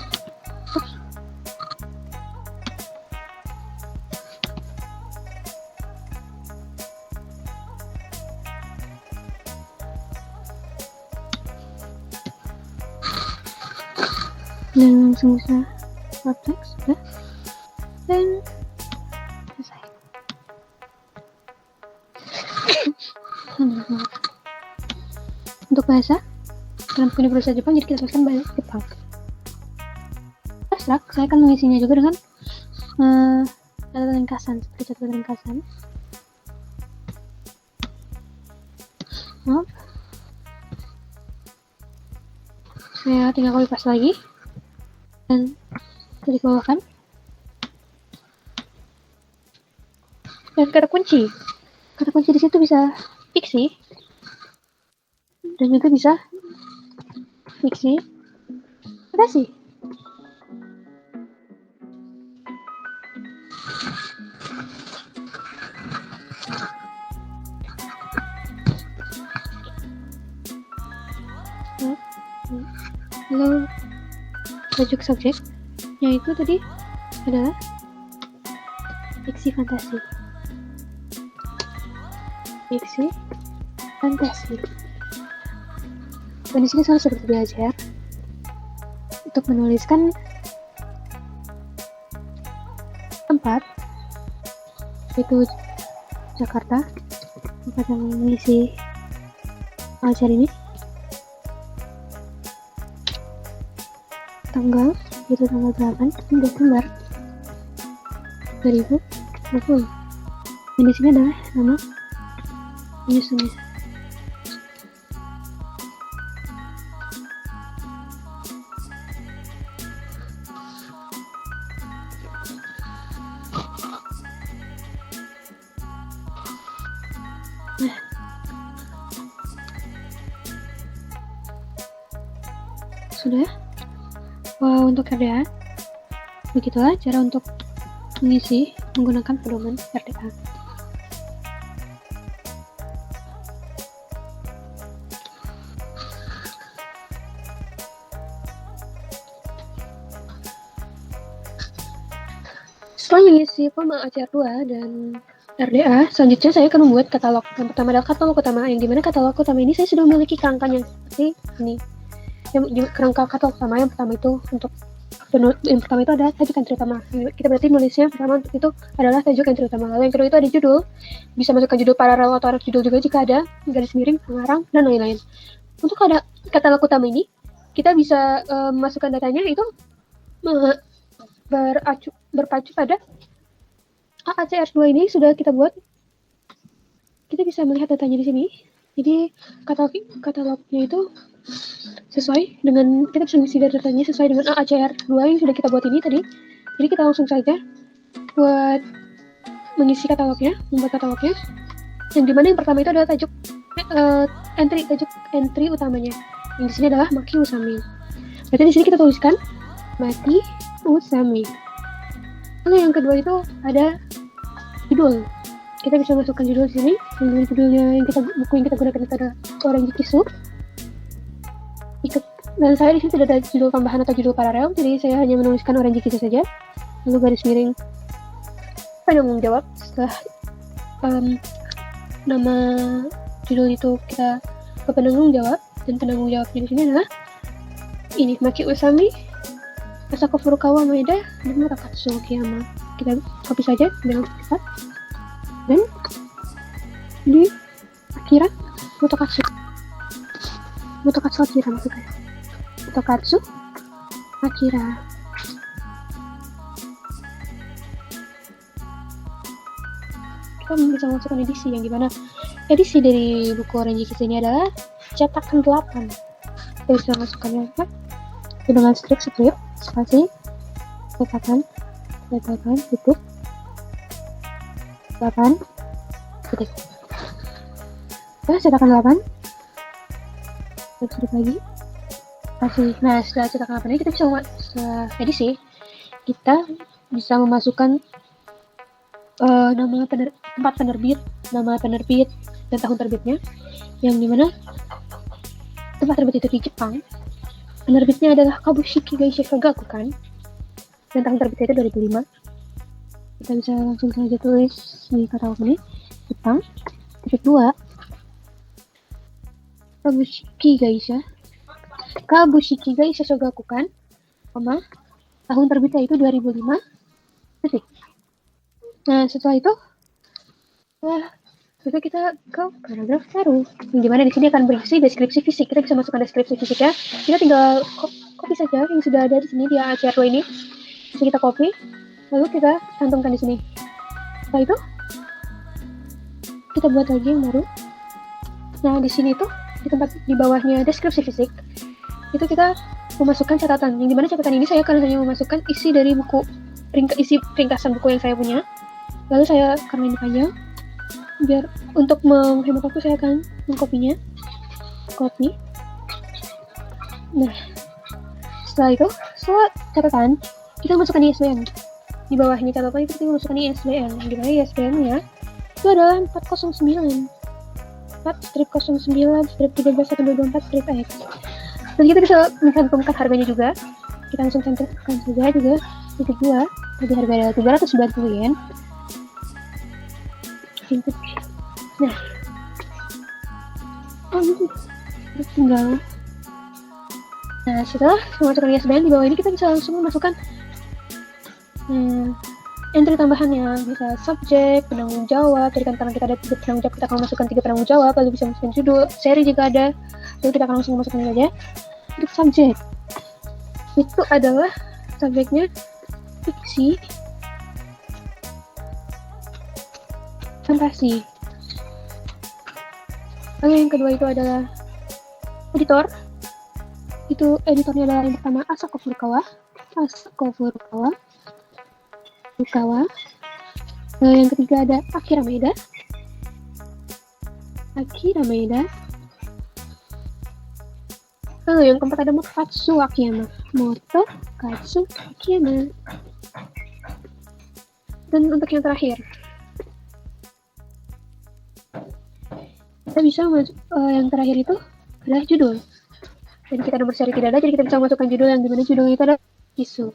Dan langsung bisa wrap text, sudah. Dan selesai. Untuk bahasa dalam buku Universal Jepang, jadi kita tuliskan bahasa Jepang. Abstrak, saya akan mengisinya juga dengan catatan ringkasan, seperti catatan ringkasan. Maaf, saya tinggal copy paste lagi dan titik bawahkan. Dan kata kunci di situ bisa fiksi dan juga bisa fiksi fantasi. Lalu tajuk subjeknya itu tadi adalah fiksi fantasi. Fiksi fantasi. Dan di sini sama seperti belajar untuk menuliskan tempat, yaitu Jakarta, tempat yang mengisi acara ini. Tanggal, yaitu tanggal 8 Desember 2020. Dan di sini adalah nama penyusunnya. Sudah. Untuk RDA, begitulah cara untuk mengisi menggunakan pedoman RDA. Setelah mengisi formal ACR2 dan RDA, selanjutnya saya akan membuat katalog. Yang pertama adalah katalog utama, yang dimana katalog utama ini saya sudah memiliki kerangkanya seperti ini. Kerangka katalog utama yang pertama itu adalah tajuk entry utama. Kita berarti nulisnya pertama untuk itu adalah tajuk entry utama. Lalu yang kedua itu ada judul, bisa masukkan judul paralel atau arah judul juga jika ada, garis miring, pengarang, dan lain-lain. Untuk ada katalog utama ini, kita bisa masukkan datanya itu berpacu pada AACR2 ini sudah kita buat. Kita bisa melihat datanya di sini. Jadi katalognya itu sesuai dengan, kita bisa mengisi datanya sesuai dengan AACR2 yang sudah kita buat ini tadi. Jadi kita langsung saja buat mengisi katalognya, membuat katalognya. Yang dimana yang pertama itu adalah tajuk entry utamanya. Yang di sini adalah Maki Usami. Berarti di sini kita tuliskan Maki Usami. Lalu yang kedua itu ada judul. Kita bisa masukkan judul di sini. Dengan judulnya buku yang kita gunakan itu adalah Orange Kisu. Dan saya di sini tidak ada judul tambahan atau judul paralel, jadi saya hanya menuliskan Orange Kisu saja. Lalu garis miring penanggung jawab. Setelah nama judul itu kita ke penanggung jawab, dan penanggung jawabnya di sini adalah ini Maki Usami, Asako Furukawa Maeda, dan Murakatsu Okiyama. Kita copy saja dengan cepat. Dan ini Akira Motokatsu Akira maksudnya. Motokatsu Akira. Kita bisa masukkan edisi, yang dimana edisi dari buku Orange Kisu ini adalah cetakan 8. Kita bisa masukkannya dengan strip spasi cetakan titik 8 titik. Nah, cetakan 8 strip lagi spasi. Nah, setelah cetakan 8 ini kita bisa edisi, kita bisa memasukkan nama tempat penerbit, nama penerbit, dan tahun terbitnya, yang dimana tempat terbit itu di Jepang. Penerbitnya adalah Kabushiki Gaisha Shogakukan, dan tahun terbitnya itu 2005. Kita bisa langsung saja tulis di katalog ini Jepang titik 2 Kabushiki Gaisha Shogakukan, tahun terbitnya itu 2005 titik. Nah, setelah itu Lalu kita ke paragraf baru. Yang dimana di sini akan berisi deskripsi fisik. Kita bisa masukkan deskripsi fisiknya. Kita tinggal copy saja yang sudah ada di sini di ACR2 ini. Bisa kita copy, lalu kita cantumkan di sini. Setelah itu, kita buat lagi yang baru. Nah, di sini tuh di tempat di bawahnya deskripsi fisik, itu kita memasukkan catatan. Yang dimana catatan ini saya akan hanya memasukkan isi dari buku, isi ringkasan buku yang saya punya. Lalu saya akan ini panjang. Biar untuk menghemat waktu saya akan mengkopinya. Copy. Nah, setelah itu, setelah catatan, kita masukkan ISBN. Di bawahnya catatan itu kita masukkan ISBN. Di mana ISBN-nya itu adalah 409. 4/09/13/124/X. Dan kita bisa mencantumkan harganya juga. Kita langsung cantumkan saja juga. Yang kedua, tadi harga adalah 390 yen. Nah, tinggal. Nah, setelah memasukkan ISBN di bawah ini kita bisa langsung memasukkan entry tambahannya, bisa subjek, penanggung jawab. Jadi kan karena kita ada 3 penanggung jawab, kita akan masukkan 3 penanggung jawab, lalu bisa masukkan judul, seri jika ada, lalu kita akan langsung masukkan saja. Untuk subjek, itu adalah subjeknya fiksi, fantasi. Lalu yang kedua itu adalah editor. Itu editornya adalah yang pertama Asako Furukawa. Lalu yang ketiga ada Akira Maeda. Lalu yang keempat ada Motokatsu Akiyama. Dan untuk yang terakhir, kita bisa yang terakhir itu adalah judul. Dan kita nomor seri tidak ada, jadi kita bisa masukkan judul yang dimana judulnya itu ada isu.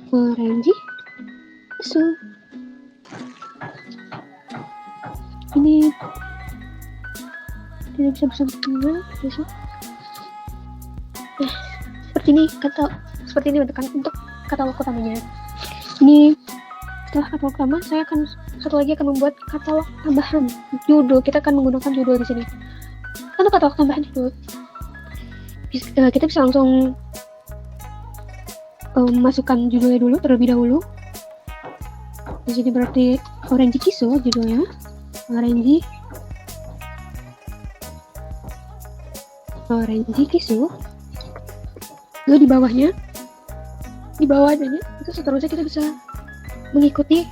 Orange isu. Ini tidak bisa bersama isu. Nah, seperti ini untuk katalog utamanya. Ini setelah katalog utama, saya akan satu lagi akan membuat katalog tambahan judul. Kita akan menggunakan judul di sini. Untuk katalog tambahan judul, kita bisa langsung masukkan judulnya dulu terlebih dahulu. Di sini berarti Orange Kiso judulnya. Orange Kiso. Lalu di bawahnya itu seterusnya kita bisa mengikuti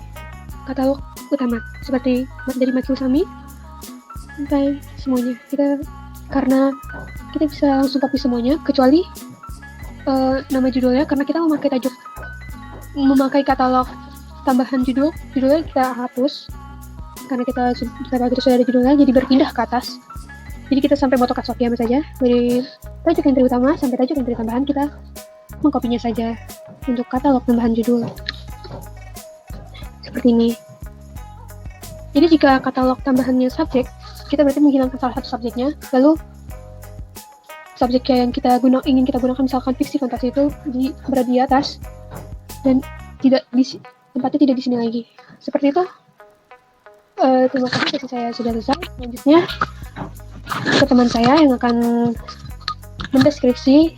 katalog utama seperti dari Matsusami sampai semuanya. Karena kita bisa langsung copy semuanya kecuali nama judulnya, karena kita memakai katalog tambahan judulnya kita hapus karena kita sudah ada judulnya, jadi berpindah ke atas. Jadi kita sampai Motokatsu Akiyama saja, dari tajuk entry utama sampai tajuk entry tambahan kita mengkopinya saja untuk katalog tambahan judul seperti ini. Jadi jika katalog tambahannya subjek, kita berarti menghilangkan salah satu subjeknya, lalu subjek yang ingin kita gunakan misalkan fiksi fantasi itu berada di atas dan tempatnya tidak di sini lagi. Seperti itu. Terima kasih, sesi saya sudah selesai. Selanjutnya ke teman saya yang akan mendeskripsi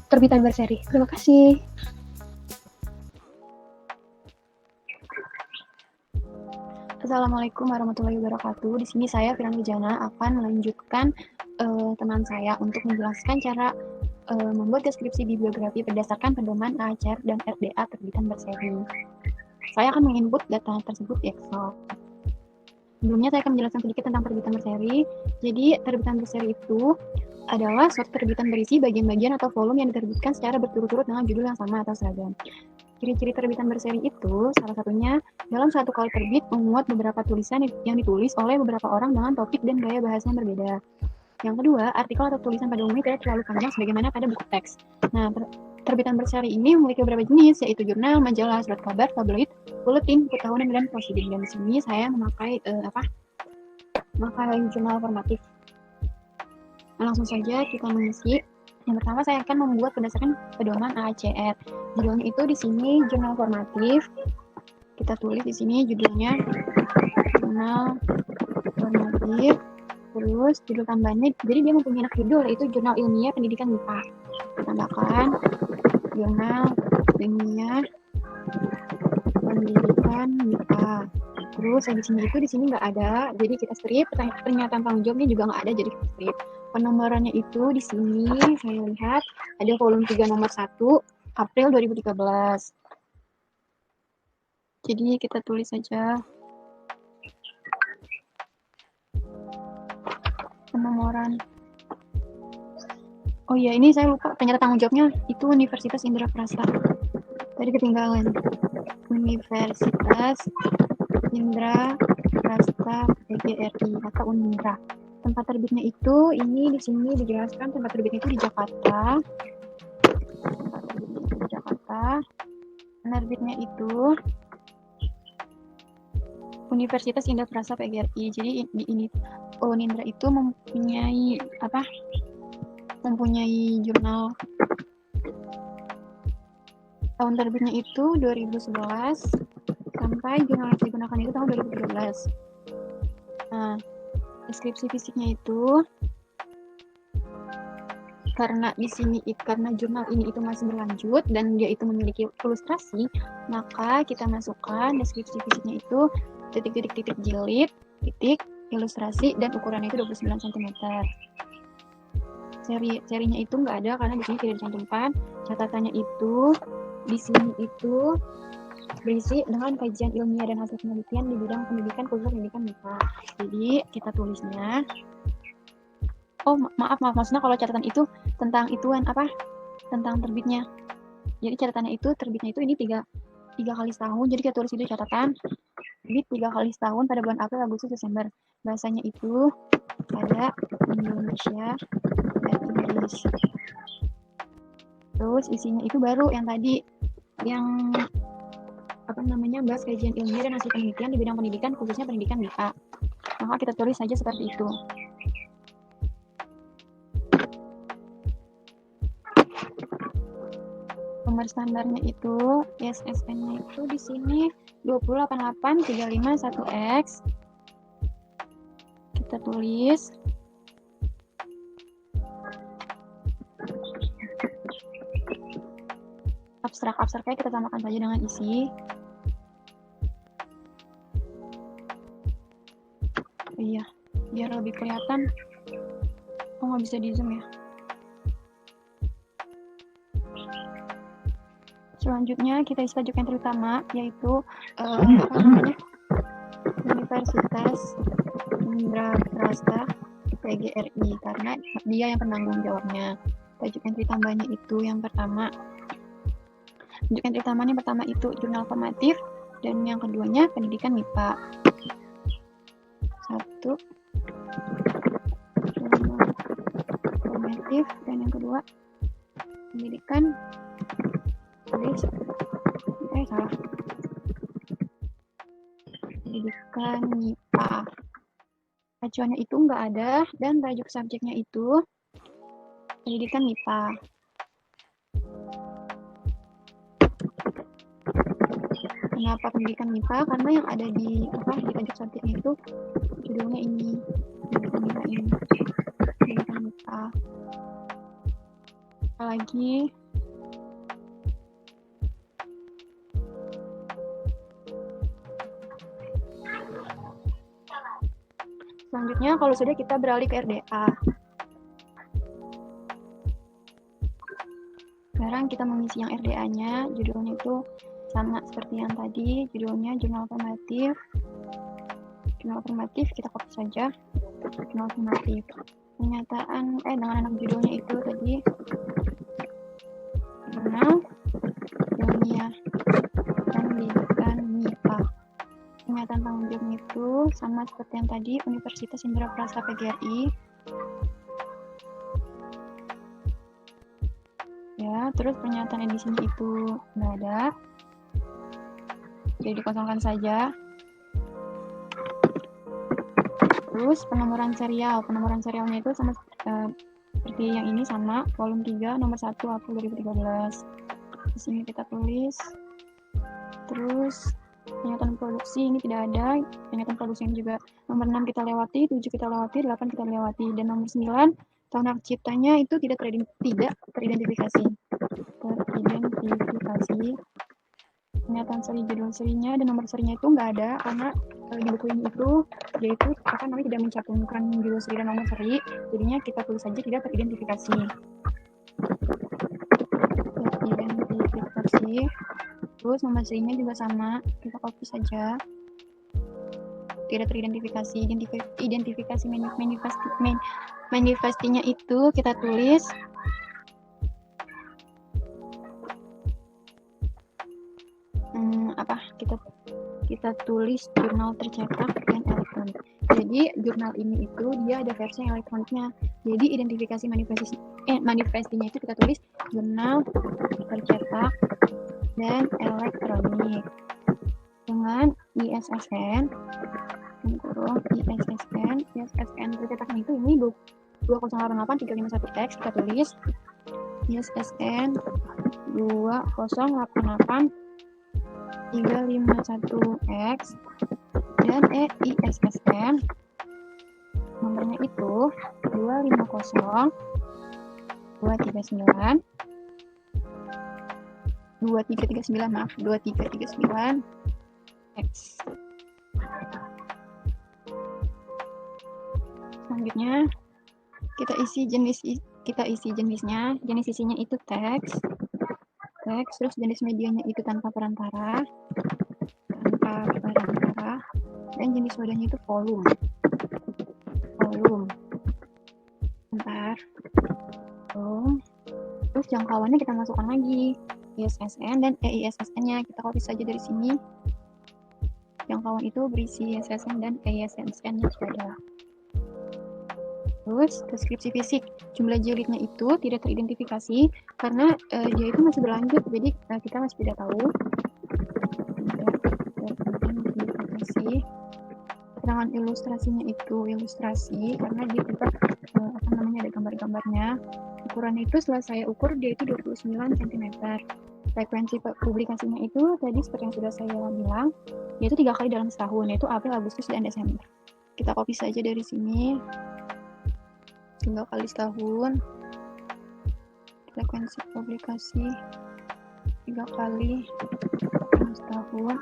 terbitan berseri. Terima kasih. Assalamualaikum warahmatullahi wabarakatuh. Di sini saya Firana Wijana akan melanjutkan teman saya untuk menjelaskan cara membuat deskripsi bibliografi berdasarkan pedoman AACR dan RDA terbitan berseri. Saya akan menginput data tersebut di Excel. Sebelumnya saya akan menjelaskan sedikit tentang terbitan berseri. Jadi terbitan berseri itu adalah suatu terbitan berisi bagian-bagian atau volume yang diterbitkan secara berturut-turut dengan judul yang sama atau seragam. Ciri-ciri terbitan berseri itu salah satunya dalam satu kali terbit memuat beberapa tulisan yang ditulis oleh beberapa orang dengan topik dan gaya bahasa yang berbeda. Yang kedua, artikel atau tulisan pada umumnya tidak terlalu panjang sebagaimana pada buku teks. Nah, terbitan berseri ini memiliki beberapa jenis, yaitu jurnal, majalah, surat kabar, tabloid, buletin, buku tahunan, dan prosiding. Dan di sini saya memakai jurnal formatif. Nah, langsung saja kita mengisi Yang pertama saya akan membuat berdasarkan pedoman AACR. Judulnya itu di sini jurnal formatif. Kita tulis di sini judulnya jurnal formatif. Terus judul tambahannya, jadi dia mempunyai judul yaitu Jurnal Ilmiah Pendidikan MIPA. Tambahkan Jurnal Ilmiah Pendidikan MIPA. Terus yang di sini nggak ada, jadi kita strip. Pernyataan tanggung jawabnya juga nggak ada, jadi kita strip. Penomorannya itu di sini saya lihat ada volume 3 nomor 1 April 2013. Jadi kita tulis saja penomoran. Oh iya, ini saya lupa ternyata tanggung jawabnya itu Universitas Indraprasta. Tadi ketinggalan. Universitas Indraprasta PGRI atau Unindra. Tempat terbitnya itu ini di sini dijelaskan tempat terbitnya itu di Jakarta. Tempat terbitnya itu di Jakarta. Penerbitnya itu Universitas Indraprasta PGRI. Jadi di ini Unindra itu mempunyai apa? Mempunyai jurnal. Tahun terbitnya itu 2011 sampai jurnal yang digunakan itu tahun 2013. Nah, deskripsi fisiknya itu karena di sini karena jurnal ini itu masih berlanjut dan dia itu memiliki ilustrasi, maka kita masukkan deskripsi fisiknya itu titik-titik jilid, titik, ilustrasi, dan ukurannya itu 29 cm. Serinya itu nggak ada karena di sini tidak dicantumkan. Catatannya itu di sini itu berisi dengan kajian ilmiah dan hasil penelitian di bidang pendidikan khusus pendidikan MIPA. Jadi kita tulisnya, maaf maksudnya kalau catatan itu tentang ituan apa? Tentang terbitnya. Jadi catatannya itu terbitnya itu ini tiga kali setahun. Jadi kita tulis itu catatan terbit 3 kali setahun pada bulan April, Agustus, Desember. Bahasanya itu ada Indonesia dan Inggris. Terus isinya itu baru yang tadi yang bahas kajian ilmiah dan hasil penelitian di bidang pendidikan khususnya pendidikan MIPA. Maka kita tulis saja seperti itu. Nomor standarnya itu SSN-nya itu di sini 2088351X. Kita tulis abstrak-abstraknya kita samakan saja dengan isi. Iya, biar lebih kelihatan. Oh, nggak bisa di zoom ya. Selanjutnya kita isi tajuk yang terutama, yaitu Universitas Indraprasta PGRI, karena dia yang penanggung jawabnya. Tajuk entry tambahnya itu yang pertama. Tajuk entry tambahnya pertama itu jurnal formatif, dan yang keduanya pendidikan MIPA. 1 jurnal formatif, dan yang kedua pendidikan pendidikan MIPA. Acuannya itu nggak ada, dan tajuk subjeknya itu pendidikan MIPA. Kenapa pendidikan MIPA? Karena yang ada di tajuk subjeknya itu judulnya ini, pendidikan MIPA ini, pendidikan MIPA. Apalagi selanjutnya, kalau sudah kita beralih ke RDA. Sekarang kita mengisi yang RDA-nya, judulnya itu sama seperti yang tadi, judulnya jurnal formatif. Jurnal formatif kita copy saja, jurnal formatif. Pernyataan dengan anak judulnya itu tadi jurnal ilmiah pendidikan MIPA. Pernyataan tanggung jawab itu sama seperti yang tadi, Universitas Indraprasta PGRI. Ya, terus pernyataan di sini itu nggak ada, jadi dikosongkan saja. Terus penomoran serialnya itu sama Seperti yang ini sama, volume 3, nomor 1, April 2013. Di sini kita tulis. Terus, pernyataan produksi ini tidak ada. Pernyataan produksi ini juga nomor 6 kita lewati, 7 kita lewati, 8 kita lewati. Dan nomor 9, tahun hak ciptanya itu tidak teridentifikasi. Pernyataan seri, judul serinya, dan nomor serinya itu nggak ada, karena di buku ini itu dia itu tidak mencantumkan judul seri dan nomor seri, jadinya kita tulis saja tidak teridentifikasi. Terus nomor serinya juga sama, kita copy saja, tidak teridentifikasi. Identifikasi manifestinya itu kita tulis kita tulis jurnal tercetak dan elektronik. Jadi jurnal ini itu dia ada versi elektroniknya. Jadi identifikasi manifestinya itu kita tulis jurnal tercetak dan elektronik dengan ISSN tercetak itu ini 2088351X, kita tulis ISSN 2088 351X dan EISSN nomornya itu 250 239 X. Selanjutnya kita isi jenisnya. Jenis isinya itu teks, terus jenis medianya itu tanpa perantara, dan jenis wadahnya itu volume. Terus jangkauannya kita masukkan lagi ISSN dan EISSN-nya, kita copy saja dari sini. Jangkauan itu berisi ISSN dan EISSN-nya sudah. Terus deskripsi fisik, jumlah jilidnya itu tidak teridentifikasi karena dia itu masih berlanjut, jadi kita masih tidak tahu. Keterangan ilustrasinya itu ilustrasi karena dia juga ada gambar-gambarnya. Ukurannya itu setelah saya ukur dia itu 29 cm. Frekuensi publikasinya itu tadi seperti yang sudah saya bilang, yaitu 3 kali dalam setahun, yaitu April, Agustus, dan Desember. Kita copy saja dari sini. 3 kali setahun, frekuensi publikasi 3 kali dalam setahun,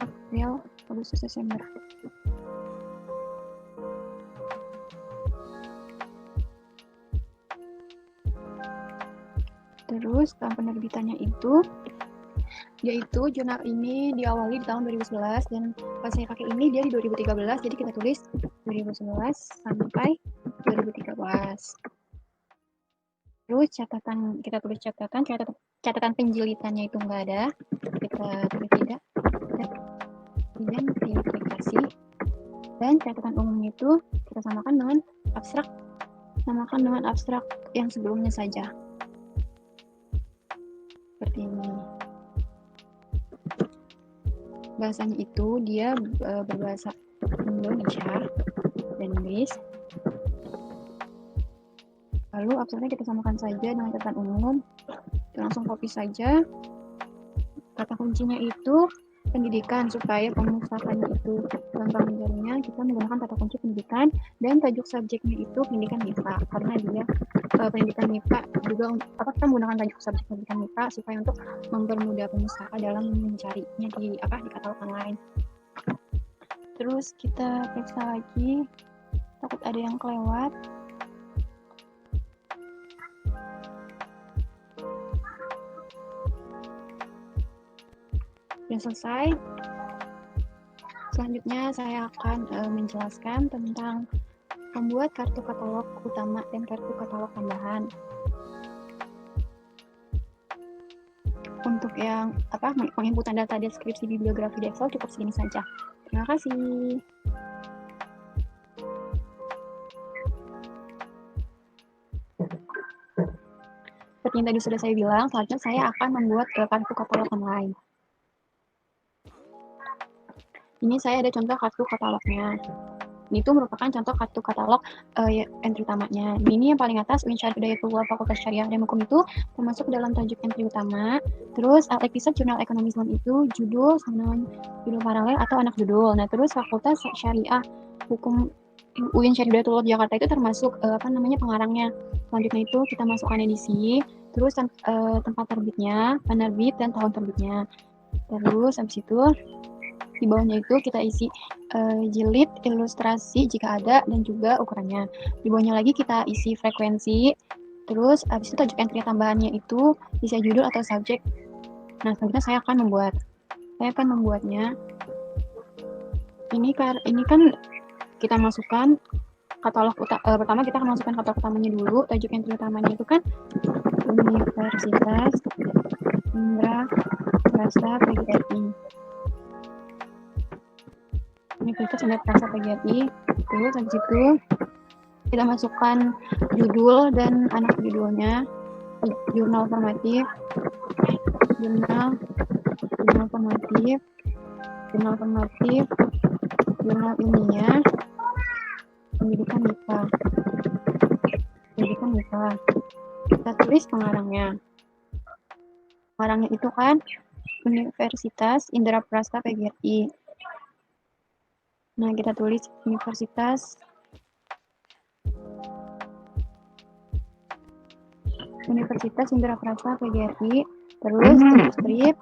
April, Agustus, Desember. Terus tahun penerbitannya itu, yaitu jurnal ini diawali di tahun 2011 dan pas saya pakai ini dia di 2013, jadi kita tulis 2011 sampai 2013. Terus kita tulis catatan penjilitannya itu enggak ada, kita tulis tidak identifikasi, dan catatan umumnya itu kita samakan dengan abstrak yang sebelumnya saja, seperti ini. Bahasanya itu dia berbahasa Indonesia dan Inggris. Lalu abstraknya kita samakan saja dengan catatan umum. Kita langsung copy saja. Kata kuncinya itu pendidikan, supaya pemustakannya itu gampang mencarinya, kita menggunakan kata kunci pendidikan, dan tajuk subjeknya itu pendidikan MIPA, karena dia pendidikan MIPA juga kita menggunakan tajuk subjek pendidikan MIPA supaya untuk mempermudah pemustaka dalam mencarinya di katalog online. Terus kita periksa lagi, takut ada yang kelewat. Sudah selesai. Selanjutnya saya akan menjelaskan tentang membuat kartu katalog utama dan kartu katalog tambahan. Untuk yang penginputan data deskripsi bibliografi di Excel cukup segini saja. Terima kasih. Seperti yang tadi sudah saya bilang, selanjutnya saya akan membuat kartu katalog online. Ini saya ada contoh kartu katalognya. Ini tuh merupakan contoh kartu katalog entry utamanya. Ini yang paling atas, UIN Syarif Hidayatullah Fakultas Syariah dan Hukum itu termasuk dalam tajuk entry utama. Terus episode jurnal ekonomi Islam itu judul sama judul paralel atau anak judul. Nah, terus Fakultas Syariah Hukum UIN Syarif Hidayatullah Jakarta itu termasuk pengarangnya. Selanjutnya itu kita masukkan edisi, terus tempat terbitnya, penerbit dan tahun terbitnya. Terus habis itu di bawahnya itu kita isi jilid, ilustrasi jika ada, dan juga ukurannya. Di bawahnya lagi kita isi frekuensi, terus habis itu tajuk entry tambahannya itu bisa judul atau subjek. Nah, selanjutnya saya akan membuatnya. Ini kan kita masukkan katalog pertama kita akan masukkan katalog utamanya dulu. Tajuk entry utamanya itu kan Universitas Indra Prasta PGRI. Universitas Indra Prasta PGRI. Terus habis itu kita masukkan judul dan anak judulnya, jurnal formatif, jurnal ilmiah, pendidikan MIPA. Kita tulis pengarangnya. Pengarangnya itu kan Universitas Indra Prasta PGRI. Nah, kita tulis Universitas Indra Prasta PGRI. Terus strip.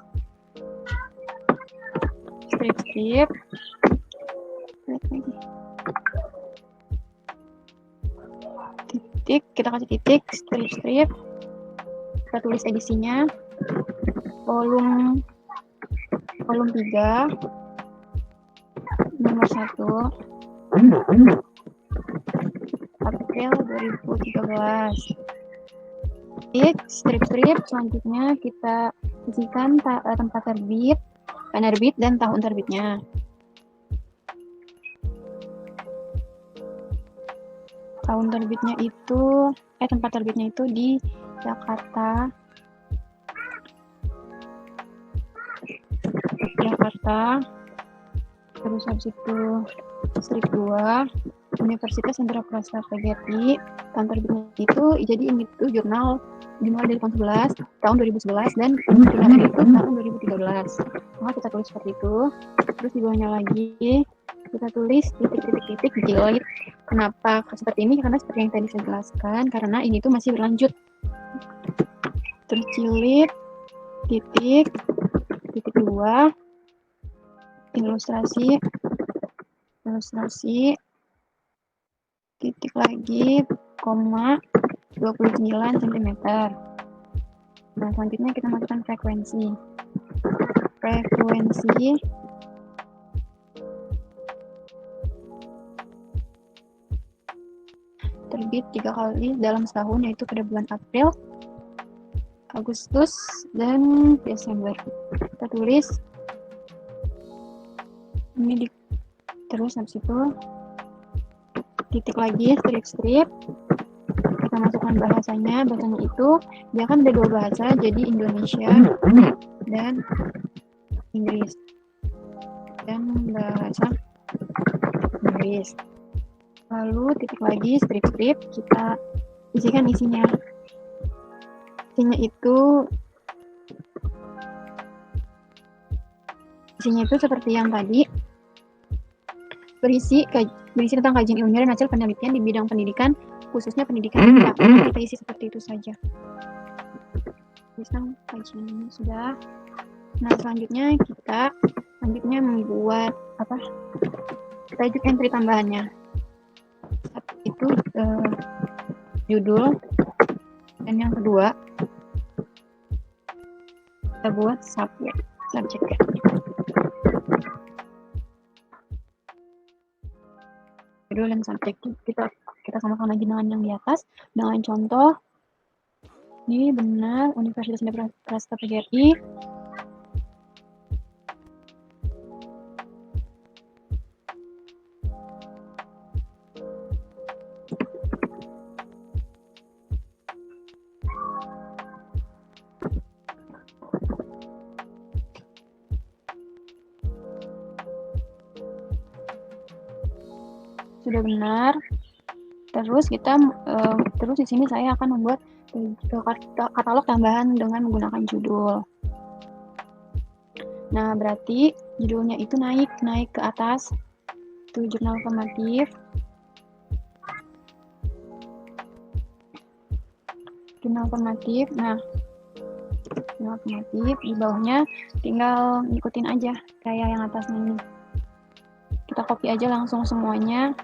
Titik, kita kasih titik, strip. Kita tulis edisinya. Volume 3. Nomor 1. April 2013. Strip selanjutnya kita isikan tempat terbit, penerbit, dan tahun terbitnya. Tempat terbitnya itu di Jakarta. Terus habis itu strip 2 Universitas Indra Prasta PGRI. Tahun terbitnya itu jadi ini tuh jurnal dimulai dari tahun 2011 dan jurnal itu tahun 2013. Maka kita tulis seperti itu. Terus di bawahnya lagi kita tulis titik jilid. Kenapa seperti ini? Karena seperti yang tadi saya jelaskan, karena ini tuh masih berlanjut. Terus jilid titik 2 ilustrasi titik lagi, 29 cm. Nah, selanjutnya kita masukkan frekuensi terbit 3 kali dalam setahun, yaitu pada bulan April, Agustus, dan Desember. Kita tulis ini terus habis itu titik lagi, strip. Kita masukkan bahasanya itu dia kan ada 2 bahasa, jadi Indonesia dan Inggris. Dan bahasa Inggris. Lalu titik lagi, strip, kita isikan isinya. Isinya itu seperti yang tadi, berisi tentang kajian ilmiah dan hasil penelitian di bidang pendidikan, khususnya pendidikan MIPA. Kita isi seperti itu saja. Tentang kajian ini sudah. Nah, selanjutnya kita membuat tajuk entry tambahannya. Itu judul, dan yang kedua kita buat subjek. Judul dan subjek kita samakan lagi dengan yang di atas dengan contoh. Ini benar Universitas Indra Prasta PGRI. sudah benar. Terus terus di sini saya akan membuat katalog tambahan dengan menggunakan judul. Nah, berarti judulnya itu naik ke atas. Itu jurnal formatif. Jurnal formatif. Nah, jurnal formatif di bawahnya tinggal ngikutin aja kayak yang atasnya ini. Kita copy aja langsung semuanya.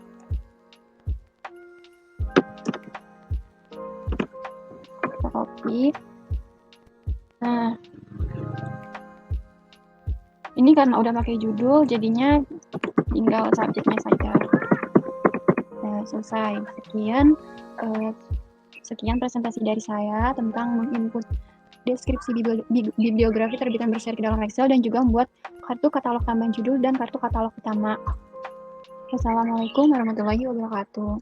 Kita copy. Nah, ini karena udah pakai judul, jadinya tinggal subjeknya saja. Nah, selesai. Sekian presentasi dari saya tentang menginput deskripsi bibliografi terbitan berseri ke dalam Excel dan juga membuat kartu katalog tambahan judul dan kartu katalog utama. Wassalamualaikum warahmatullahi wabarakatuh.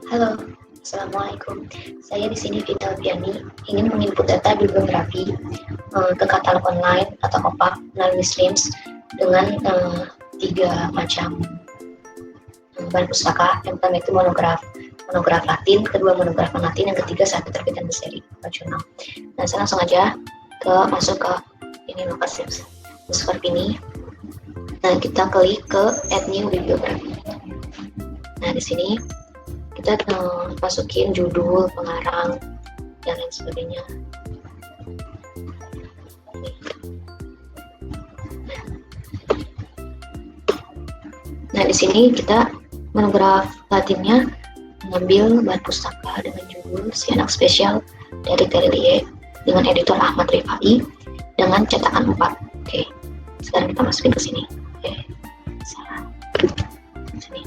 Halo, Assalamualaikum. Saya di sini Vita Alfiani ingin menginput data bibliografi ke katalog online atau OPAK melalui Streams dengan 3 macam bahan pustaka. Yang pertama itu monograf Latin, kedua monograf Latin, yang ketiga satu terbitan berseri jurnal. Nah, saya langsung aja masuk ke ini lokasi seperti ini. Nah, kita klik ke Add New Bibliography. Nah, di sini kita masukin judul, pengarang, dan lain sebagainya. Nah, di sini kita monograf Latinnya mengambil bahan pustaka dengan judul Si Anak Spesial dari Terelie dengan editor Ahmad Rifai dengan cetakan 4. Oke, sekarang kita masukin ke sini. Oke, salah. Sini.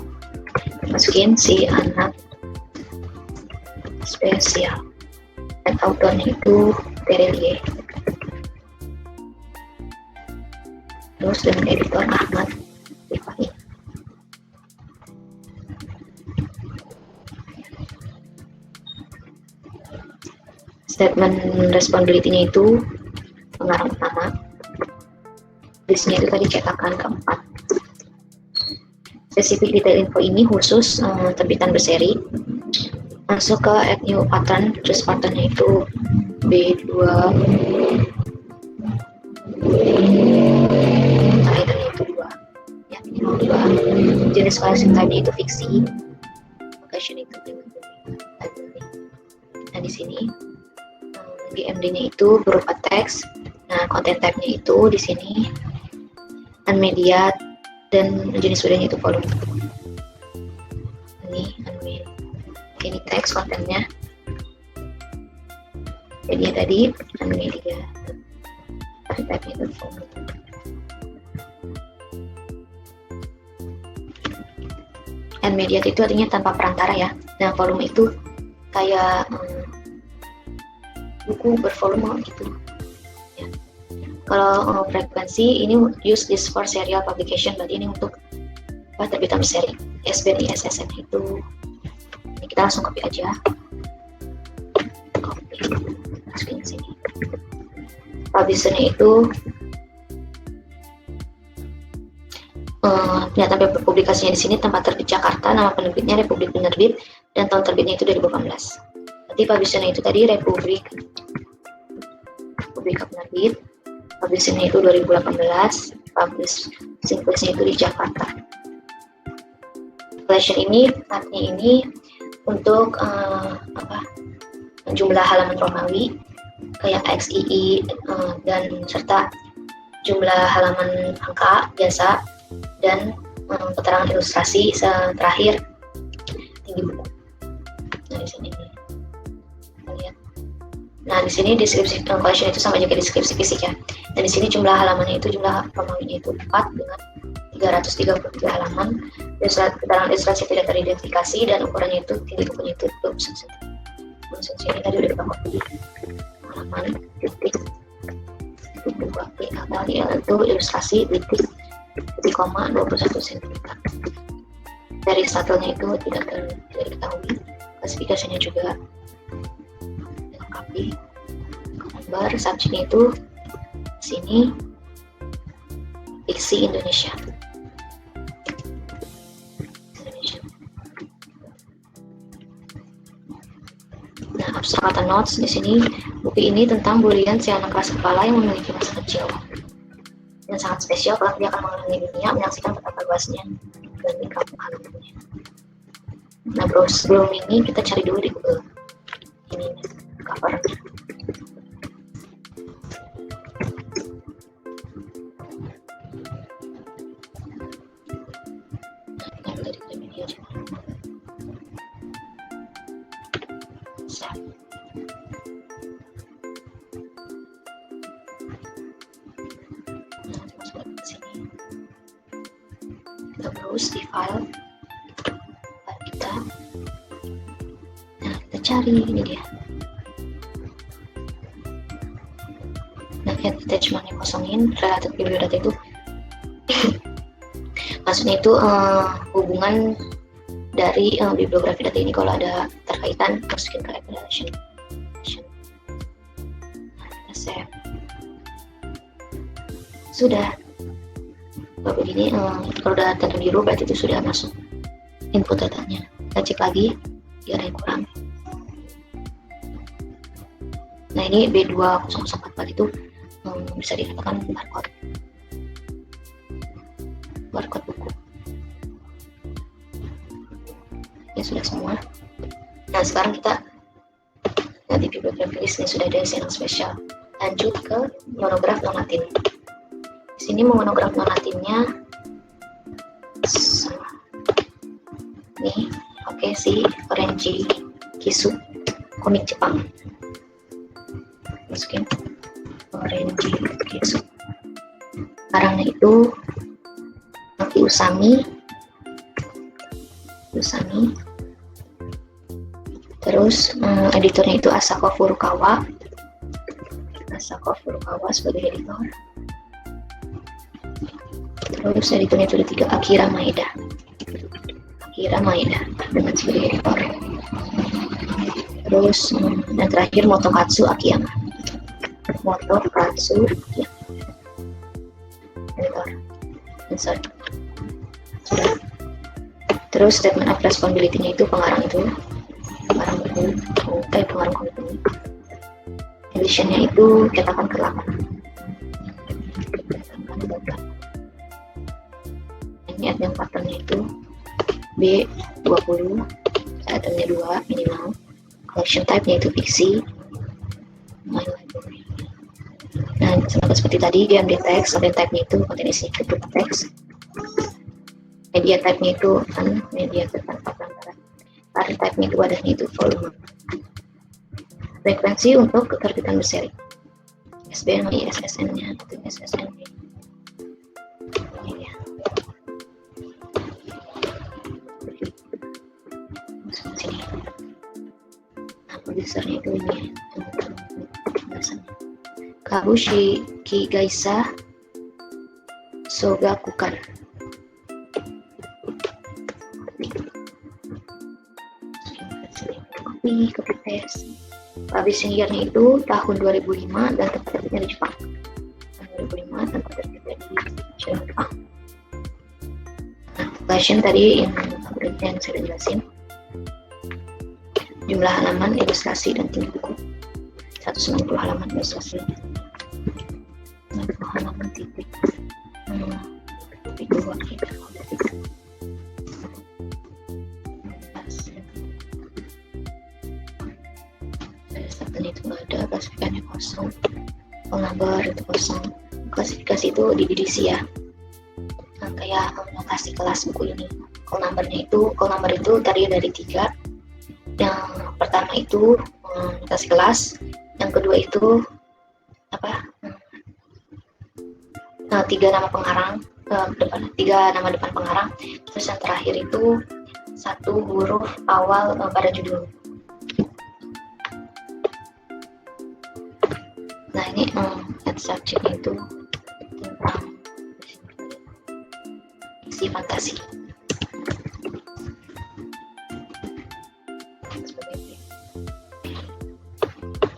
Masukin Si Anak Spesial. Dan autornya itu Terelie. Terus dengan editor Ahmad Rifai. Statement responsibility-nya itu pengarang utama. Listnya itu tadi cetakan keempat. Specific detail info ini khusus terbitan berseri. Masuk ke add new pattern, terus patternnya itu B2. Titlenya itu 2. Ya, minimal 2. Jenis collection type-nya itu fiksi. Location itu dengan nah, di sini GMD-nya itu berupa teks. Nah, content type-nya itu di sini unmedia dan jenis medianya itu volume. Ini unmedia. Ini teks kontennya. Media tadi unmedia. Content type-nya itu volume. Unmedia itu artinya tanpa perantara ya. Nah, volume itu kayak buku bervolume gitu ya. Kalau frekuensi ini use this for serial publication, berarti ini untuk terbitan berseri. SBN ISSN itu ini kita langsung copy aja, masukin ke sini. Publishernya itu penyataan publikasinya di sini tempat terbit Jakarta, nama penerbitnya Republik Penerbit, dan tahun terbitnya itu 2018. Berarti publishernya itu tadi Republik Penerbit, publishernya itu 2018, publishing place-nya itu di Jakarta. Collection ini artinya ini untuk jumlah halaman Romawi kayak XII dan serta jumlah halaman angka biasa dan keterangan ilustrasi terakhir tinggi buku. Nah, di sini kita lihat. Nah, di sini deskripsi collection itu sama aja kayak deskripsi fisik ya. Dan di sini jumlah halamannya itu, jumlah Romawinya itu 4 dengan 333 halaman. Keterangan ilustrasi tidak teridentifikasi dan ukurannya itu tinggi bukunya itu 21 cm. Ini tadi udah kita copy halaman titik buku itu ilustrasi titik koma 21 cm. Dari statelnya itu tidak diketahui, klasifikasinya juga dilengkapi. Gambar subjeknya itu sini fiksi Indonesia. Nah, abstrak kata notes di sini, buku ini tentang bulian si anak keras kepala yang memiliki masa kecil yang sangat spesial karena dia akan mengelilingi dunia menyaksikan betapa luasnya dan di kampung halamannya. Nah, bro, sebelum ini kita cari dulu di Google ini cover. Kita browse di file kita. Nah, kita cari ini dia. Nah, lihat attachment yang kosongin related bibliodata itu. Maksudnya itu hubungan dari bibliografi data ini kalau ada terkaitan masukin ke evaluation. Nah, kita save. Sudah. Kalau begini, kalau udah tanda biru berarti itu sudah masuk input datanya. Kita cek lagi, dia ada yang kurang. Nah, ini B2004 itu bisa dikatakan barcode buku. Ya sudah semua. Nah, sekarang kita di bibliografi list ini sudah ada yang spesial. Lanjut ke monograf non-Latin. Di sini monograf non-Latinnya nih, oke, si Orenji Kisu, komik Jepang. Masukin Orenji Kisu. Karangnya itu Maki Usami. Terus editornya itu Asako Furukawa sebagai editor. Terus editornya itu ada 3, Akira Maeda dengan sebagai editor. Terus dan terakhir Motokatsu Akiyama editor. Insert. Sudah. Terus statement of responsibility-nya itu pengarang buku, pengarang komik ini. Edition-nya itu cetakan ke-8. Ini admin pattern-nya itu B20, itemnya 2 minimal. Collection type-nya itu fiksi. My library. Nah, sama seperti tadi, DMD text, content type-nya itu content isi berupa teks. Media type-nya itu media tanpa pelanggaran. Array type-nya itu wadahnya itu volume. Frekuensi untuk keterbitan berseri. ISBN sama ISSN-nya itu SSN. Ini ya. Masuk sini. Nah, produsernya itu ini. Kabushi Kigaisa Sogakukan. Copy paste. Publishing year-nya itu tahun 2005 dan tempat terbitnya di Jepang. Tahun 2005 tempat terbitnya di Jepang. Nah, version tadi yang saya jelasin. Jumlah halaman, ilustrasi, dan tinggi buku 190 halaman ilustrasi. 90 halaman titik. Titik 2 kita. Itu ada, klasifikasinya kosong, call number itu kosong. Klasifikasi itu di BDC ya, nah, kayak notasi kelas buku ini. Call number itu tadi dari 3. Yang pertama itu notasi kelas, yang kedua itu 3 nama pengarang, 3 nama depan pengarang, terus yang terakhir itu 1 huruf awal pada judul. Nah, ini subject itu tentang isi fantasi.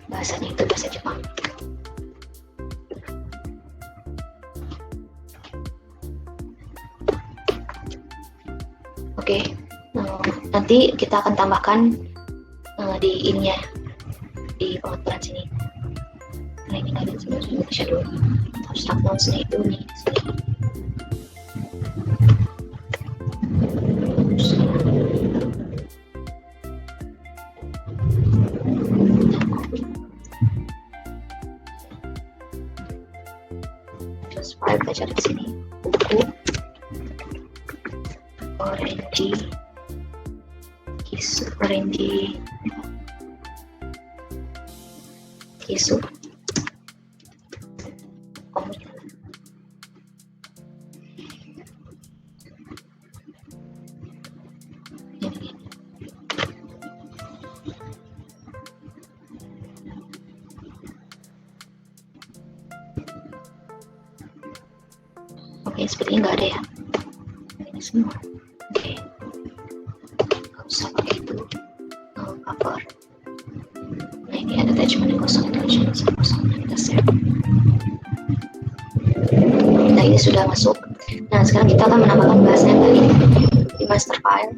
Bahasanya itu bahasa Jepang. nanti kita akan tambahkan di ininya, di pengaturan sini. Nah ini nggak ada sebenarnya shadow. Abstract nouns-nya itu nih di sini. Terus file kita cari di sini. Buku, orange, kisu, orange, kisu. Oke, sepertinya nggak ada ya. Ini semua. Oke. Nggak usah pakai itu. Cover. Nah, ini ada attachment yang kosong, attachment yang kosong. Kita save. Nah, ini sudah masuk. Nah, sekarang kita akan menambahkan bahasanya tadi di master file.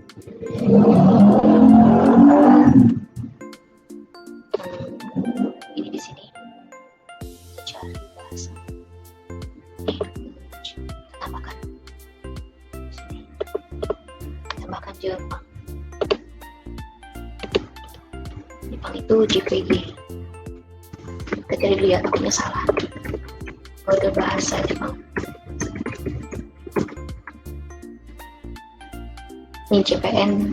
Ini di sini. Cari bahasa. Tambahkan Jepang. Jepang itu JPG. Kita cari dulu ya, takutnya salah. Kode bahasa Jepang. Ini JPN.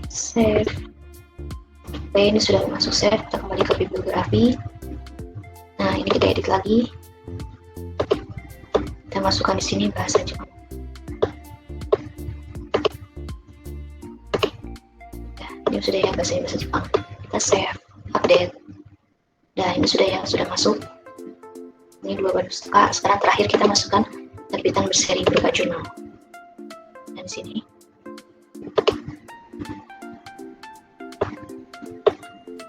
Save. Oke, ini sudah masuk save. Kita kembali ke bibliografi. Nah, ini kita edit lagi. Kita masukkan di sini bahasa Jepang. Nah, ini sudah ya bahasa Jepang. Kita save, update. Nah, ini sudah ya, sudah masuk. Ini 2 baduska. Sekarang terakhir kita masukkan terbitan berseri berupa jurnal. Dan di sini.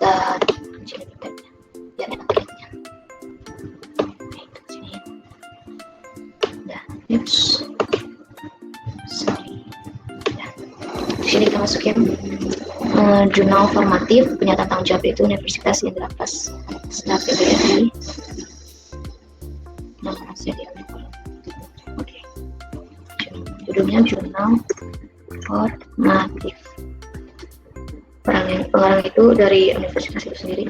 Kita kecilin tabnya biar enak lihatnya. Oke, ke sini. Udah, news. Sorry. Udah. Di sini kita masukin jurnal formatif pernyataan tanggung jawab itu Universitas Indra Pas Staf PBRI. Nama saya diambil. Oke. Judulnya jurnal formatif. Pengarang itu dari universitas itu sendiri,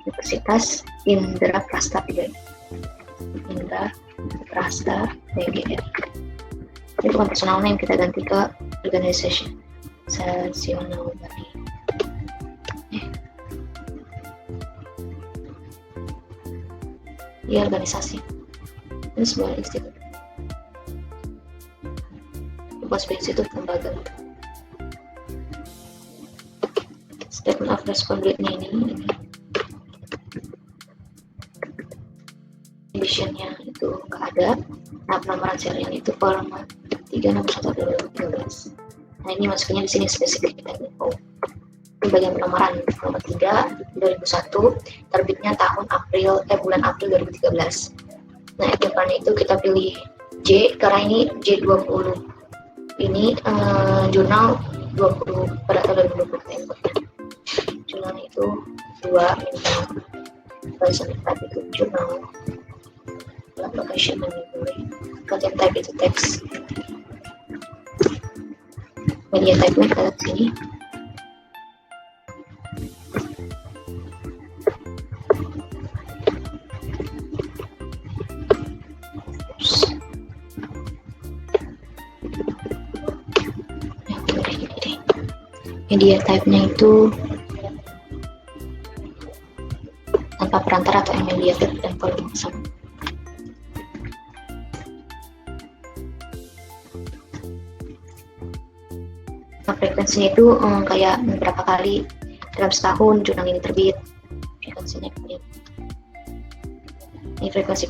Universitas Indra Prasta PGRI. Indra Prasta PGRI. Ini bukan personal name, kita ganti ke organization. Sasional Bali. Ini organisasi. Ini sebuah institut. Bukan sebuah institut, lembaga. Statement of responsibility ini editionnya itu nggak ada. Nah, penomoran serial itu volume 361/2013. Nah, ini masuknya di sini spesifik info. Ini bagian penomoran nomor 3 2001, terbitnya bulan April 2013. Nah, etiquetnya itu kita pilih J karena ini J20. Ini jurnal 20 pada tahun 2020. Jurnalnya itu 2 minggu. Bahasa type itu jurnal. Application memory. Content type itu teks. Media type-nya kita lihat sini. Media type-nya itu tanpa perantara atau mediated dan volume sama. Nah, frekuensinya itu kayak berapa kali dalam setahun jurnal ini terbit. Frekuensinya kemudian. Ini frekuensi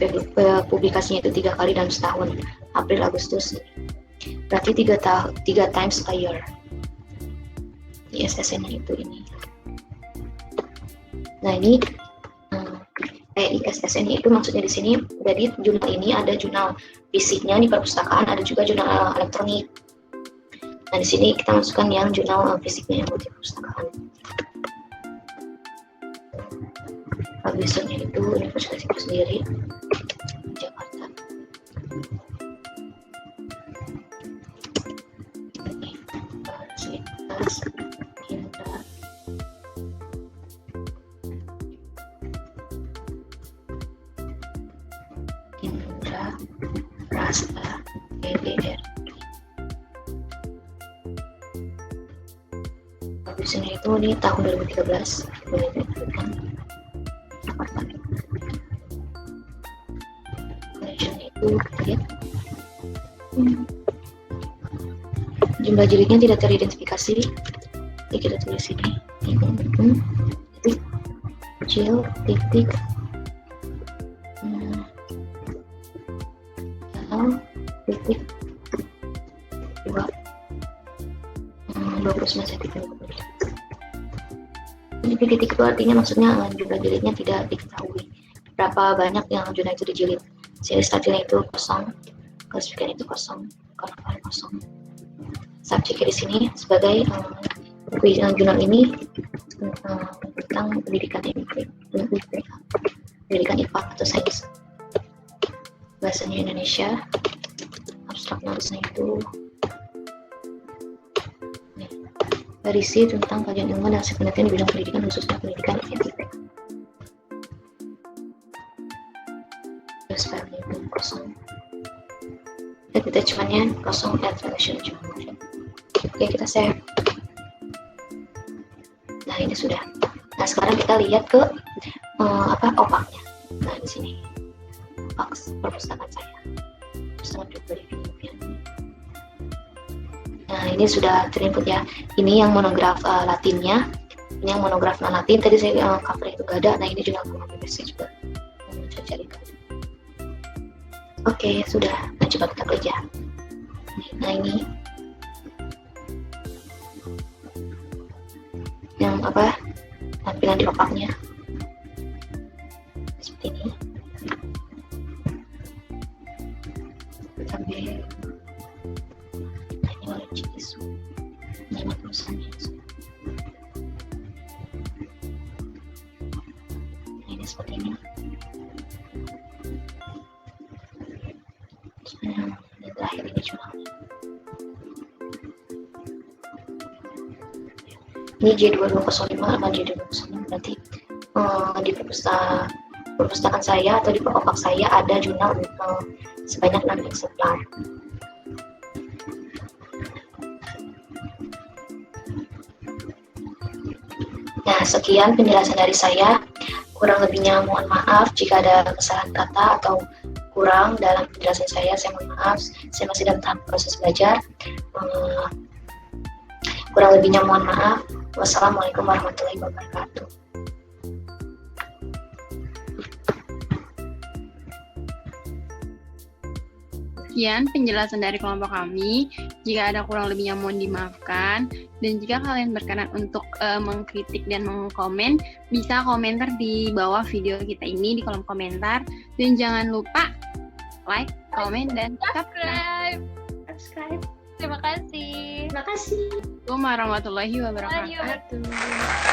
publikasinya itu 3 kali dalam setahun, April Agustus. Berarti 3 times a year. ISSN-nya itu ini. Nah, ini ISSN itu maksudnya di sini. Jadi jurnal ini ada jurnal fisiknya di perpustakaan, ada juga jurnal elektronik. Nah di sini kita masukkan yang jurnal fisiknya yang buat di perpustakaan. Publishernya itu Universitas itu sendiri, Jakarta. Universitas Indra Rasta GDR. Publishernya itu di tahun 2013. Boleh ditemukan. Itu lihat. Jumlah jilidnya tidak teridentifikasi. Jadi kita tulis ini. Titik kecil titik titik 29 cm. Jadi titik itu artinya maksudnya jumlah jilidnya tidak diketahui berapa banyak yang jurnal itu dijilid. Seri startnya itu 0, klasifikasi itu 0, karena 0. Subjeknya di sini sebagai buku jurnal ini tentang pendidikan pendidikan IPA atau sains. Bahasanya Indonesia, abstrak nulisnya itu berisi tentang kajian ilmu dan hasil penelitian di bidang pendidikan, khususnya pendidikan IPA. Terus filenya itu 0. Dan attachment-nya 0 relation juga. Oke, kita save. Nah ini sudah. Nah sekarang kita lihat ke opaknya. Nah di sini opak perpustakaan saya. Perpustakaan pribadi Filipina. Nah ini sudah terinput ya. Ini yang monograf Latinnya. Ini yang monograf non Latin. Tadi saya cover itu gak ada. Nah ini juga saya juga saya cari. Oke sudah. Nah coba kita kerja. Nah ini yang tampilan di opaknya seperti ini. Sampai ini oleh isu nama tulisannya. Nah, ini seperti ini. Dan terakhir ini jurnalnya. Ini J2205 sama J209 berarti di perpustakaan saya atau di opak saya ada jurnal sebanyak 6 eksemplar. Nah, sekian penjelasan dari saya. Kurang lebihnya mohon maaf jika ada kesalahan kata atau kurang dalam penjelasan saya mohon maaf. Saya masih dalam tahap proses belajar. Kurang lebihnya mohon maaf. Wassalamualaikum warahmatullahi wabarakatuh. Sekian penjelasan dari kelompok kami. Jika ada kurang lebihnya mohon dimaafkan. Dan jika kalian berkenan untuk mengkritik dan mengkomen, bisa komentar di bawah video kita ini di kolom komentar. Dan jangan lupa like, komen, dan subscribe. Subscribe. Terima kasih. Terima kasih. Assalamualaikum warahmatullahi wabarakatuh.